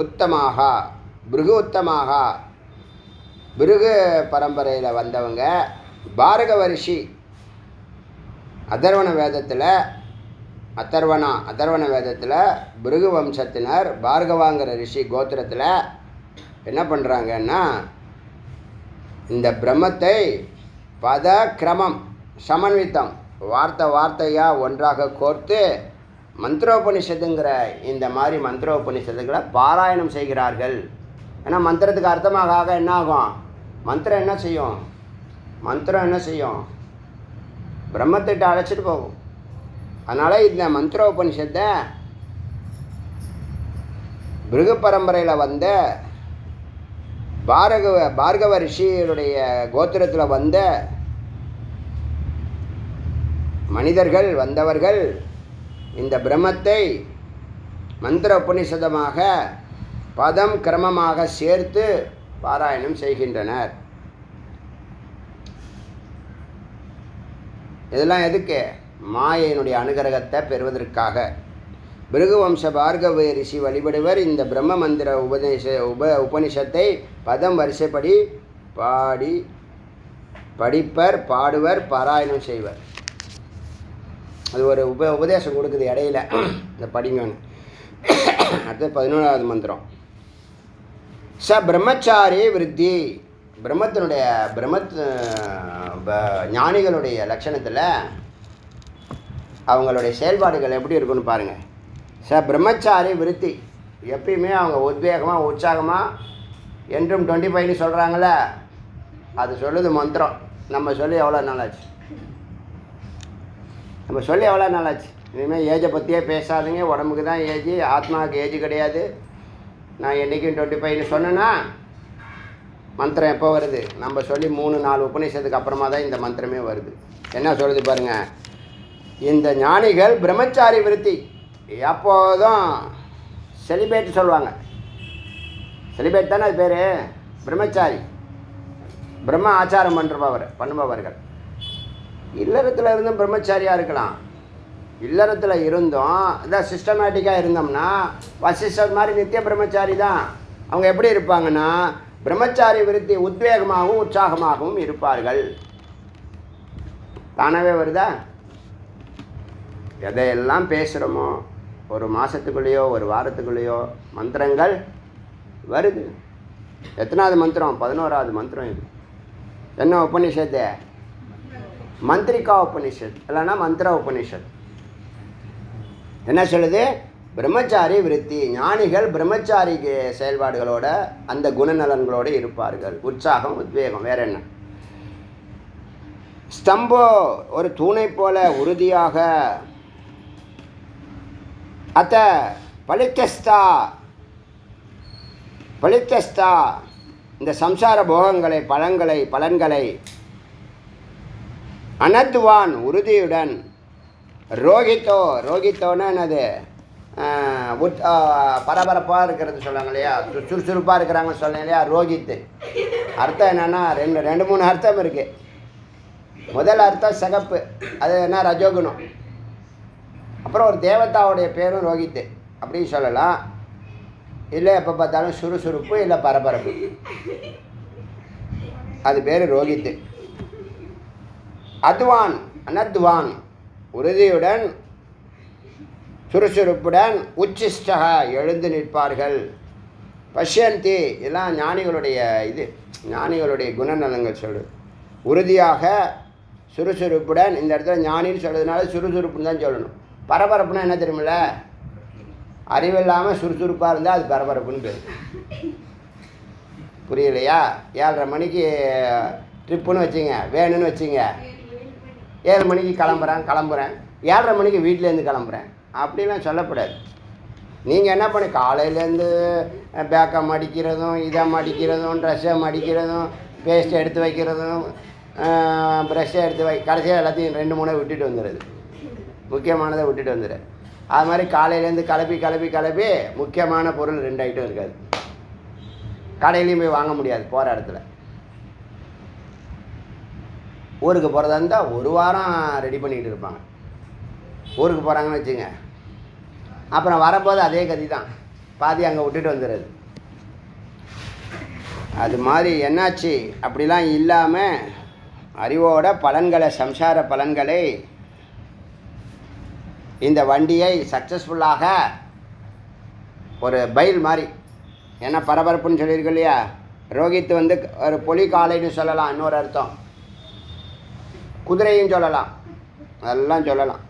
உத்தமாக பிருகு பரம்பரையில் வந்தவங்க. பார்கவ ரிஷி அதர்வண வேதத்தில் பிருகு வம்சத்தினர் பார்கவாங்கிற ரிஷி கோத்திரத்தில் என்ன பண்ணுறாங்கன்னா, இந்த பிரம்மத்தை பத கிரமம் சமன்வித்தம், வார்த்தையாக ஒன்றாக கோர்த்து மந்திரோபனிஷத்துங்கிற இந்த மாதிரி மந்திரோபனிஷத்துக்களை பாராயணம் செய்கிறார்கள். ஏன்னா மந்திரத்துக்கு அர்த்தமாக என்ன ஆகும்? மந்திரம் என்ன செய்யும்? பிரம்மத்திட்ட அழைச்சிட்டு போகும். அதனால் இந்த மந்திரோபனிஷத்தை பிருகு பரம்பரையில் வந்த பார்கவ ரிஷியுடைய கோத்திரத்தில் வந்த மனிதர்கள் வந்தவர்கள் இந்த பிரம்மத்தை மந்திர உபனிஷதமாக பதம் கிரமமாக சேர்த்து பாராயணம் செய்கின்றனர். இதெல்லாம் எதுக்கு? மாயையினுடைய அனுகிரகத்தை பெறுவதற்காக. பிருகுவம்ச பார்கவ ரிஷி வழிபடுவர் இந்த பிரம்ம மந்திர உபனிஷத்தை பதம் வரிசைப்படி படிப்பர், பாடுவர், பாராயணம் செய்வர். அது ஒரு உபதேசம் கொடுக்குது இடையில, இந்த படிங்கன்னு. அடுத்து 11வது மந்திரம், ச பிரம்மச்சாரி விருத்தி ஞானிகளுடைய லட்சணத்தில் அவங்களுடைய செயல்பாடுகள் எப்படி இருக்குன்னு பாருங்கள். பிரம்மச்சாரி விருத்தி எப்பயுமே அவங்க உத்வேகமாக உற்சாகமாக என்றும் 25ன்னு சொல்கிறாங்களே, அது சொல்லுது மந்திரம். நம்ம சொல்லி எவ்வளோ நாளாச்சு? இனிமேல் ஏஜை பற்றியே பேசாதுங்க. உடம்புக்கு தான் ஏஜ், ஆத்மாவுக்கு ஏஜ் கிடையாது. நான் என்றைக்கும் 25ன்னு சொன்னேன்னா மந்திரம் எப்போ வருது? நம்ம சொல்லி 3-4 உபநிஷத்துக்கு அப்புறமா தான் இந்த மந்திரமே வருது. என்ன சொல்லுது பாருங்கள். இந்த ஞானிகள் பிரம்மச்சாரி விருத்தி எப்போதும் செலிபேட் சொல்லுவாங்க. செலிபேட் தானே அது பேர், பிரம்மச்சாரி. பிரம்ம ஆச்சாரம் பண்ணுபவர்கள். இல்லறத்தில் இருந்தும் பிரம்மச்சாரியாக இருக்கலாம். இல்லறத்தில் இருந்தும் இதான் சிஸ்டமேட்டிக்காக இருந்தோம்னா வசிஷ்டர் மாதிரி நித்திய பிரம்மச்சாரி தான். அவங்க எப்படி இருப்பாங்கன்னா பிரம்மச்சாரி விருத்தி உத்வேகமாகவும் உற்சாகமாகவும் இருப்பார்கள். தானாகவே வருதா? எதையெல்லாம் பேசுகிறோமோ ஒரு மாதத்துக்குள்ளேயோ ஒரு வாரத்துக்குள்ளேயோ மந்திரங்கள் வருது. எத்தனாவது மந்திரம்? 11வது மந்திரம். இது என்ன உபநிஷத்து? மந்திரிகா உபநிஷத், இல்லைன்னா மந்திர உபநிஷத். என்ன சொல்லுது? பிரம்மச்சாரி விருத்தி. ஞானிகள் பிரம்மச்சாரி செயல்பாடுகளோட அந்த குணநலன்களோடு இருப்பார்கள். உற்சாகம், உத்வேகம். வேற என்ன? ஸ்தம்போ ஒரு தூணை போல உறுதியாக. அத்த பலித்தஸ்தா இந்த சம்சார போகங்களை பலன்களை அனத்வான் உறுதியுடன். ரோகித்தோன்னு என்னது? பரபரப்பாக இருக்கிறது சொல்லுவாங்க இல்லையா, சுறுசுறுப்பாக இருக்கிறாங்கன்னு சொல்லுங்க இல்லையா, ரோகித்து. அர்த்தம் என்னென்னா 2-3 அர்த்தம் இருக்குது. முதல் அர்த்தம் சிகப்பு, அது என்ன? ரஜோகுணம். அப்புறம் ஒரு தேவதாவுடைய பேரும் ரோகித்து அப்படின்னு சொல்லலாம். இல்லை எப்போ பார்த்தாலும் சுறுசுறுப்பு, இல்லை பரபரப்பு, அது பேர் ரோகித்து. அனத்வான் உறுதியுடன் சுறுசுறுப்புடன் உச்சிஷ்டக எழுந்து நிற்பார்கள். பஷ்யந்தி இதெல்லாம் ஞானிகளுடைய குணநலங்கள் சொல்லு. உறுதியாக சுறுசுறுப்புடன். இந்த இடத்துல ஞானின்னு சொல்கிறதுனால சுறுசுறுப்புன்னு தான் சொல்லணும். பரபரப்புன்னா என்ன தெரியுமில்ல? அறிவில்லாமல் சுறுசுறுப்பாக இருந்தால் அது பரபரப்புன்னு பேர். புரியலையா? 7:30 மணிக்கு ட்ரிப்புன்னு வச்சுங்க, வேணும்னு வச்சுங்க. 7 மணிக்கு கிளம்புறேன் 7:30 மணிக்கு வீட்டிலேருந்து கிளம்புறேன் அப்படிலாம் சொல்லக்கூடாது. நீங்கள் என்ன பண்ணி காலையிலேருந்து பேக்கை மடிக்கிறதும், இதை மடிக்கிறதும், ட்ரெஸ்ஸை மடிக்கிறதும், பேஸ்ட்டை எடுத்து வைக்கிறதும், ப்ரெஷ்ஷை எடுத்து கடைசியாக எல்லாத்தையும் 2-3 விட்டுட்டு வந்துடுது. முக்கியமானதை விட்டுட்டு வந்துடு. அது மாதிரி காலையிலேருந்து கிளப்பி முக்கியமான பொருள் 2 ஐட்டம் இருக்காது. கடையிலையும் போய் வாங்க முடியாது. போகிற இடத்துல ஊருக்கு போகிறதா இருந்தால் 1 வாரம் ரெடி பண்ணிக்கிட்டு இருப்பாங்க. ஊருக்கு போகிறாங்கன்னு வச்சுங்க, அப்புறம் வரும்போது அதே கதி தான், பாதி அங்கே விட்டுட்டு வந்துடுறது. அது மாதிரி என்னாச்சு? அப்படிலாம் இல்லாமல் அறிவோட பலன்களை, சம்சார பலன்களை, இந்த வண்டியை சக்ஸஸ்ஃபுல்லாக ஒரு பயில் மாதிரி. ஏன்னா பரபரப்புன்னு சொல்லியிருக்கு இல்லையா. ரோகித்து ஒரு பொலி காலைன்னு சொல்லலாம். இன்னொரு அர்த்தம் குதிரையும் சொல்லலாம், அதெல்லாம் சொல்லலாம்.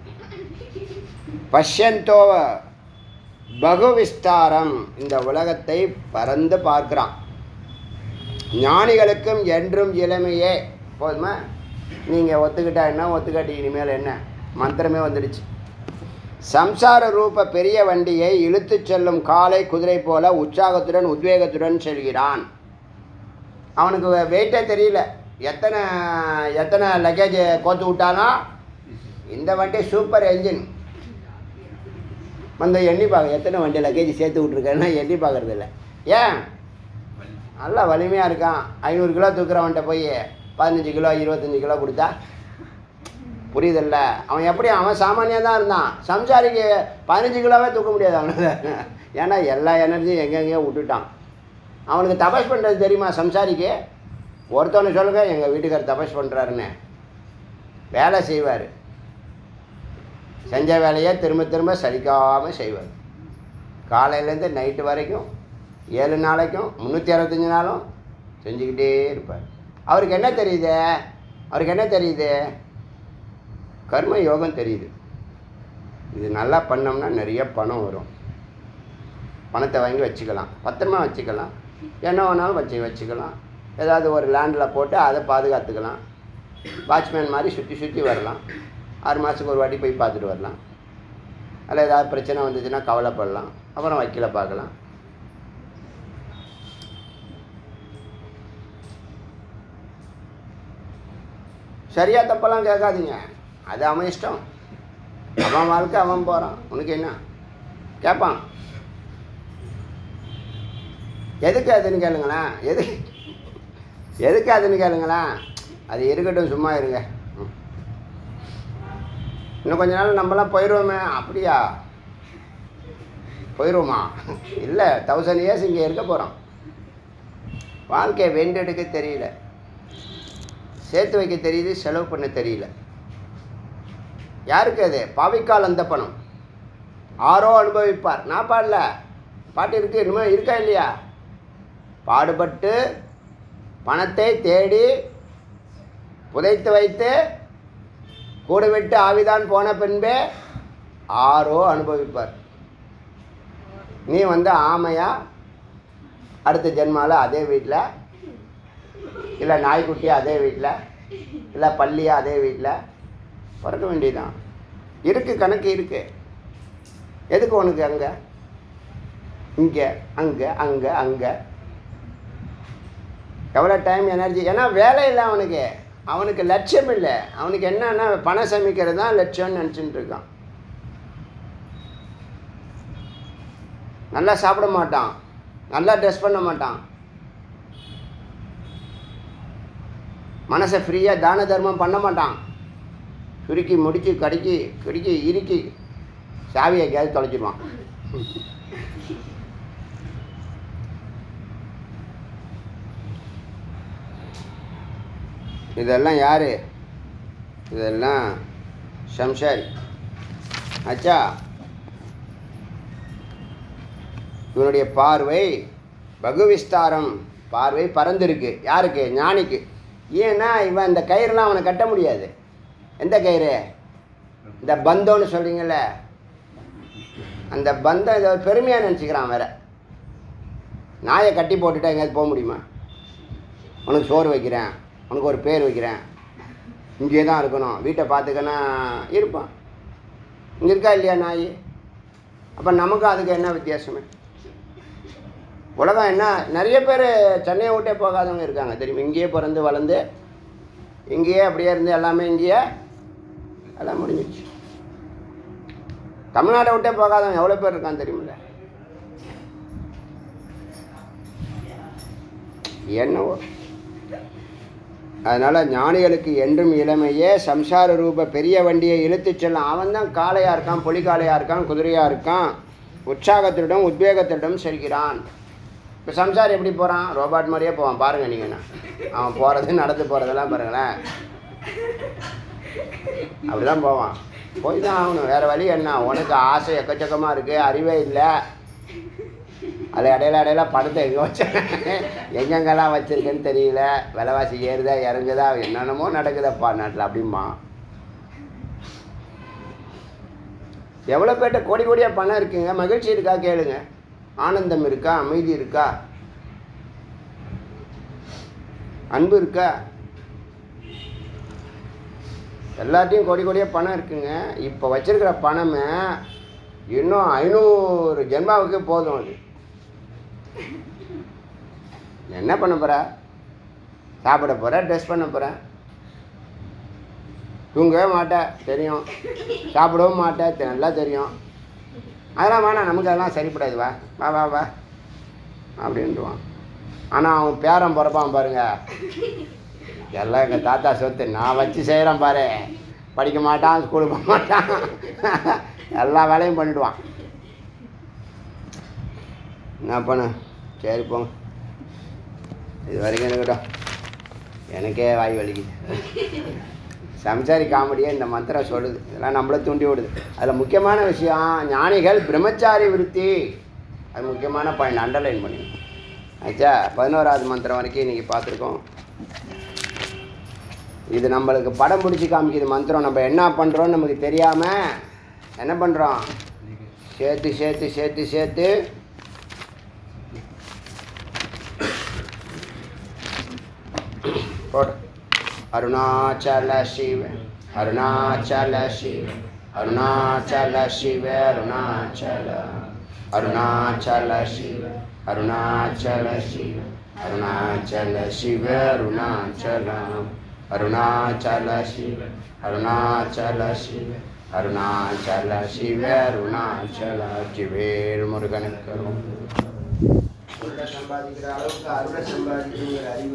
பஷ்யந்தோ பகு விஸ்தாரம், இந்த உலகத்தை பறந்து பார்க்குறான். ஞானிகளுக்கும் என்றும் இளமையே. போதுமா? நீங்கள் ஒத்துக்கிட்டா என்ன, ஒத்துக்காட்டி இனிமேல் என்ன? மந்திரமே வந்துடுச்சு. சம்சார ரூப பெரிய வண்டியை இழுத்து செல்லும் காலை குதிரை போல உற்சாகத்துடன் உத்வேகத்துடன் செல்கிறான். அவனுக்கு வெயிட்டே தெரியல. எத்தனை லக்கேஜ் கோத்து விட்டாலும் இந்த வண்டி சூப்பர் என்ஜின் எண்ணி பார்க்க. எத்தனை வண்டி லக்கேஜ் சேர்த்து விட்ருக்கேன்னா எண்ணி பார்க்குறது இல்லை. ஏன்? நல்லா வலிமையாக இருக்கான். 500 கிலோ தூக்குறவன்ட்ட போய் 15 கிலோ 25 கிலோ கொடுத்தா புரியுதில்ல? அவன் சாமானியாக தான் இருந்தான். சம்சாரிக்கு 15 கிலோவே தூக்க முடியாது அவனுக்கு. ஏன்னா எல்லா எனர்ஜியும் எங்கெங்கேயோ விட்டுட்டான். அவனுக்கு தபஸ் பண்ணுறது தெரியுமா சம்சாரிக்கு? ஒருத்தவனை சொல்லுங்க, எங்கள் வீட்டுக்கார் தபஸ் பண்ணுறாருன்னு. வேலை செய்வார், செஞ்ச வேலையை திரும்ப சலிக்காமல் செய்வார். காலையிலேருந்து நைட்டு வரைக்கும் 7 நாளைக்கும் 365 நாளும் செஞ்சுக்கிட்டே இருப்பார். அவருக்கு என்ன தெரியுது? அவருக்கு என்ன தெரியுது? கர்ம யோகம் தெரியுது. இது நல்லா பண்ணோம்னா நிறைய பணம் வரும். பணத்தை வாங்கி வச்சுக்கலாம், பத்திரமா வச்சுக்கலாம், என்ன வேணாலும் வச்சுக்கலாம். ஏதாவது ஒரு லேண்டில் போட்டு அதை பாதுகாத்துக்கலாம். வாட்ச்மேன் மாதிரி சுற்றி வரலாம். 6 மாதத்துக்கு ஒரு வாட்டி போய் பார்த்துட்டு வரலாம். அதில் ஏதாவது பிரச்சனை வந்துச்சுன்னா கவலைப்படலாம். அப்புறம் வக்கீலை பார்க்கலாம். சரியா தப்பெல்லாம் கேட்காதீங்க. அது அவன் இஷ்டம், அவன் வாழ்க்கை, அவன் போகிறான். உனக்கு என்ன கேட்பான்? எதுக்கு அதுன்னு கேளுங்களேன். எதுக்கு அதுன்னு கேளுங்களேன். அது இருக்கட்டும், சும்மா இருங்க. இன்னும் கொஞ்ச நாள் நம்மளாம் போயிடுவோமே. அப்படியா? போயிடுவோமா? இல்லை, 1000 years இங்கே இருக்க போகிறோம். வாழ்க்கையை வெண்டெடுக்க தெரியல, சேர்த்து வைக்க தெரியுது, செலவு பண்ண தெரியல. யாருக்கு அது? பாவிக்கால் அந்த பணம் ஆரோ அனுபவிப்பார். நான் பாடல, பாட்டு இருக்குது, இனிமேல் இருக்கா இல்லையா? பாடுபட்டு பணத்தை தேடி புதைத்து வைத்து கூடு விட்டு ஆவிதான் போன பின்பே ஆரோ அனுபவிப்பார். நீ ஆமையா அடுத்த ஜென்மாவில் அதே வீட்டில், இல்லை நாய்க்குட்டியா அதே வீட்டில், இல்லை பள்ளியா அதே வீட்டில் பிறக்க வேண்டியதான். இருக்குது, கணக்கு இருக்குது. எதுக்கு உனக்கு அங்கே இங்கே அங்கே அங்கே அங்கே எவ்வளோ டைம், எனர்ஜி? ஏன்னா வேலை இல்லை அவனுக்கு. அவனுக்கு லட்சியம் இல்லை. அவனுக்கு என்னன்னா பணம் சமைக்கிறது தான் லட்சியம்னு நினச்சிட்டு இருக்கான். நல்லா சாப்பிட மாட்டான், நல்லா ட்ரெஸ் பண்ண மாட்டான், மனசை ஃப்ரீயாக தான தர்மம் பண்ண மாட்டான். சுருக்கி முடிச்சு கடிக்கி இறுக்கி சாவியை கேஸ் தொலைச்சிடுவான். இதெல்லாம் யார்? இதெல்லாம் சம்சாரி. ஆச்சா? இவனுடைய பார்வை பகுவிஸ்தாரம், பார்வை பறந்துருக்கு. யாருக்கு? ஞானிக்கு. ஏன்னா இவன் இந்த கயிறுலாம் அவனை கட்ட முடியாது. எந்த கயிறு? இந்த பந்தம்னு சொல்கிறீங்கள, அந்த பந்தம் இதை பெருமையாக நினச்சிக்கிறான். வேற நாயை கட்டி போட்டுட்டா எங்கேயாவது போக முடியுமா? உனக்கு சோறு வைக்கிறேன், உனக்கு ஒரு பேர் வைக்கிறேன், இங்கே தான் இருக்கணும், வீட்டை பார்த்துக்கன்னா இருப்பான். இங்கே இருக்கா இல்லையா நாய்? அப்போ நமக்கும் அதுக்கு என்ன வித்தியாசமே? உலகம் என்ன? நிறைய பேர் சென்னையை விட்டே போகாதவங்க இருக்காங்க தெரியுமா? இங்கேயே பிறந்து வளர்ந்து இங்கேயே அப்படியே இருந்து எல்லாமே இங்கேயே எல்லாம் முடிஞ்சிடுச்சு. தமிழ்நாட்டை விட்டே போகாதவங்க எவ்வளோ பேர் இருக்கான்னு தெரியுமில்ல? என்னவோ. அதனால் ஞானிகளுக்கு என்றும் இளமையே சம்சார ரூப பெரிய வண்டியை இழுத்து செல்லும். அவன் தான் காளையாக இருக்கான், பொலிக்காளையாக இருக்கான், குதிரையாக இருக்கான், உற்சாகத்திடம் உத்வேகத்திடம் செல்கிறான். இப்போ சம்சாரம் எப்படி போகிறான்? ரோபாட் மாதிரியே போவான். பாருங்கள் நீங்கண்ணா, அவன் போகிறது நடந்து போகிறதெல்லாம் பாருங்களேன். அப்படி தான் போவான். போய் தான் ஆகணும், வேறு வழி என்ன? உனக்கு ஆசை எக்கச்சக்கமாக இருக்குது, அறிவே இல்லை. அதில் இடையில பணத்தை எங்கே வச்சேன், எங்கெங்கெல்லாம் வச்சுருக்கேன்னு தெரியல, விலைவாசி ஏறுதா இறங்குதா, என்னென்னமோ நடக்குதப்பா நாட்டில் அப்படிமா. எவ்வளோ பேர்ட்ட கோடி கோடியாக பணம் இருக்குங்க, மகிழ்ச்சி இருக்கா கேளுங்க, ஆனந்தம் இருக்கா, அமைதி இருக்கா, அன்பு இருக்கா? எல்லாத்தையும் கோடி கோடியாக பணம் இருக்குங்க. இப்போ வச்சுருக்கிற பணமே இன்னும் 500 ஜென்மாவுக்கு போதும். அது என்ன பண்ண போகிற? சாப்பிட போகிற, ட்ரெஸ் பண்ண போகிற, தூங்கவே மாட்டேன் தெரியும், சாப்பிடவும் மாட்டேன் நல்லா தெரியும். அதெல்லாம் வேணாம், நமக்கு அதெல்லாம் சரிப்படாது, வா வா வா வா அப்படின்ட்டுவான். ஆனால் அவன் பேரன் பிறப்பான் பாருங்க, எல்லாம் எங்கள் தாத்தா சொத்து, நான் வச்சு செய்கிறேன் பாரு, படிக்க மாட்டான், ஸ்கூலுக்கு போக மாட்டான், எல்லா வேலையும் பண்ணிவிடுவான். என்ன பண்ண? சரி போங்க, இது வரைக்கும் இருக்கட்டும், எனக்கே வாய் வலிக்குது. சம்சாரி காமெடியே இந்த மந்திரம் சொல்லுது, இதெல்லாம் நம்மளை தூண்டி விடுது. அதில் முக்கியமான விஷயம், ஞானிகள் பிரம்மச்சாரி விருத்தி, அது முக்கியமான பாயிண்ட், அண்டர்லைன் பண்ணி. ஆச்சா 11வது மந்திரம் வரைக்கும் இன்றைக்கி பார்த்துருக்கோம். இது நம்மளுக்கு படம் பிடிச்சி காமிக்குது மந்திரம். நம்ம என்ன பண்ணுறோன்னு நமக்கு தெரியாமல் என்ன பண்ணுறோம், சேர்த்து சேர்த்து சேர்த்து சேர்த்து போடு. அருணாச்சல சிவ அருணாச்சல சிவ அருணாச்சல சிவ அருணாச்சல அருணாச்சல சிவ அருணாச்சல சிவ அருணாச்சல சிவ அருணாச்சலம் அருணாச்சல சிவ அருணாச்சல சிவ அருணாச்சல சிவ அருணாச்சல ஜிவேல் முருகனுக்கு சம்பாதிக்கிற அளவுக்கு அருளை சம்பாதிக்கிற அறிவு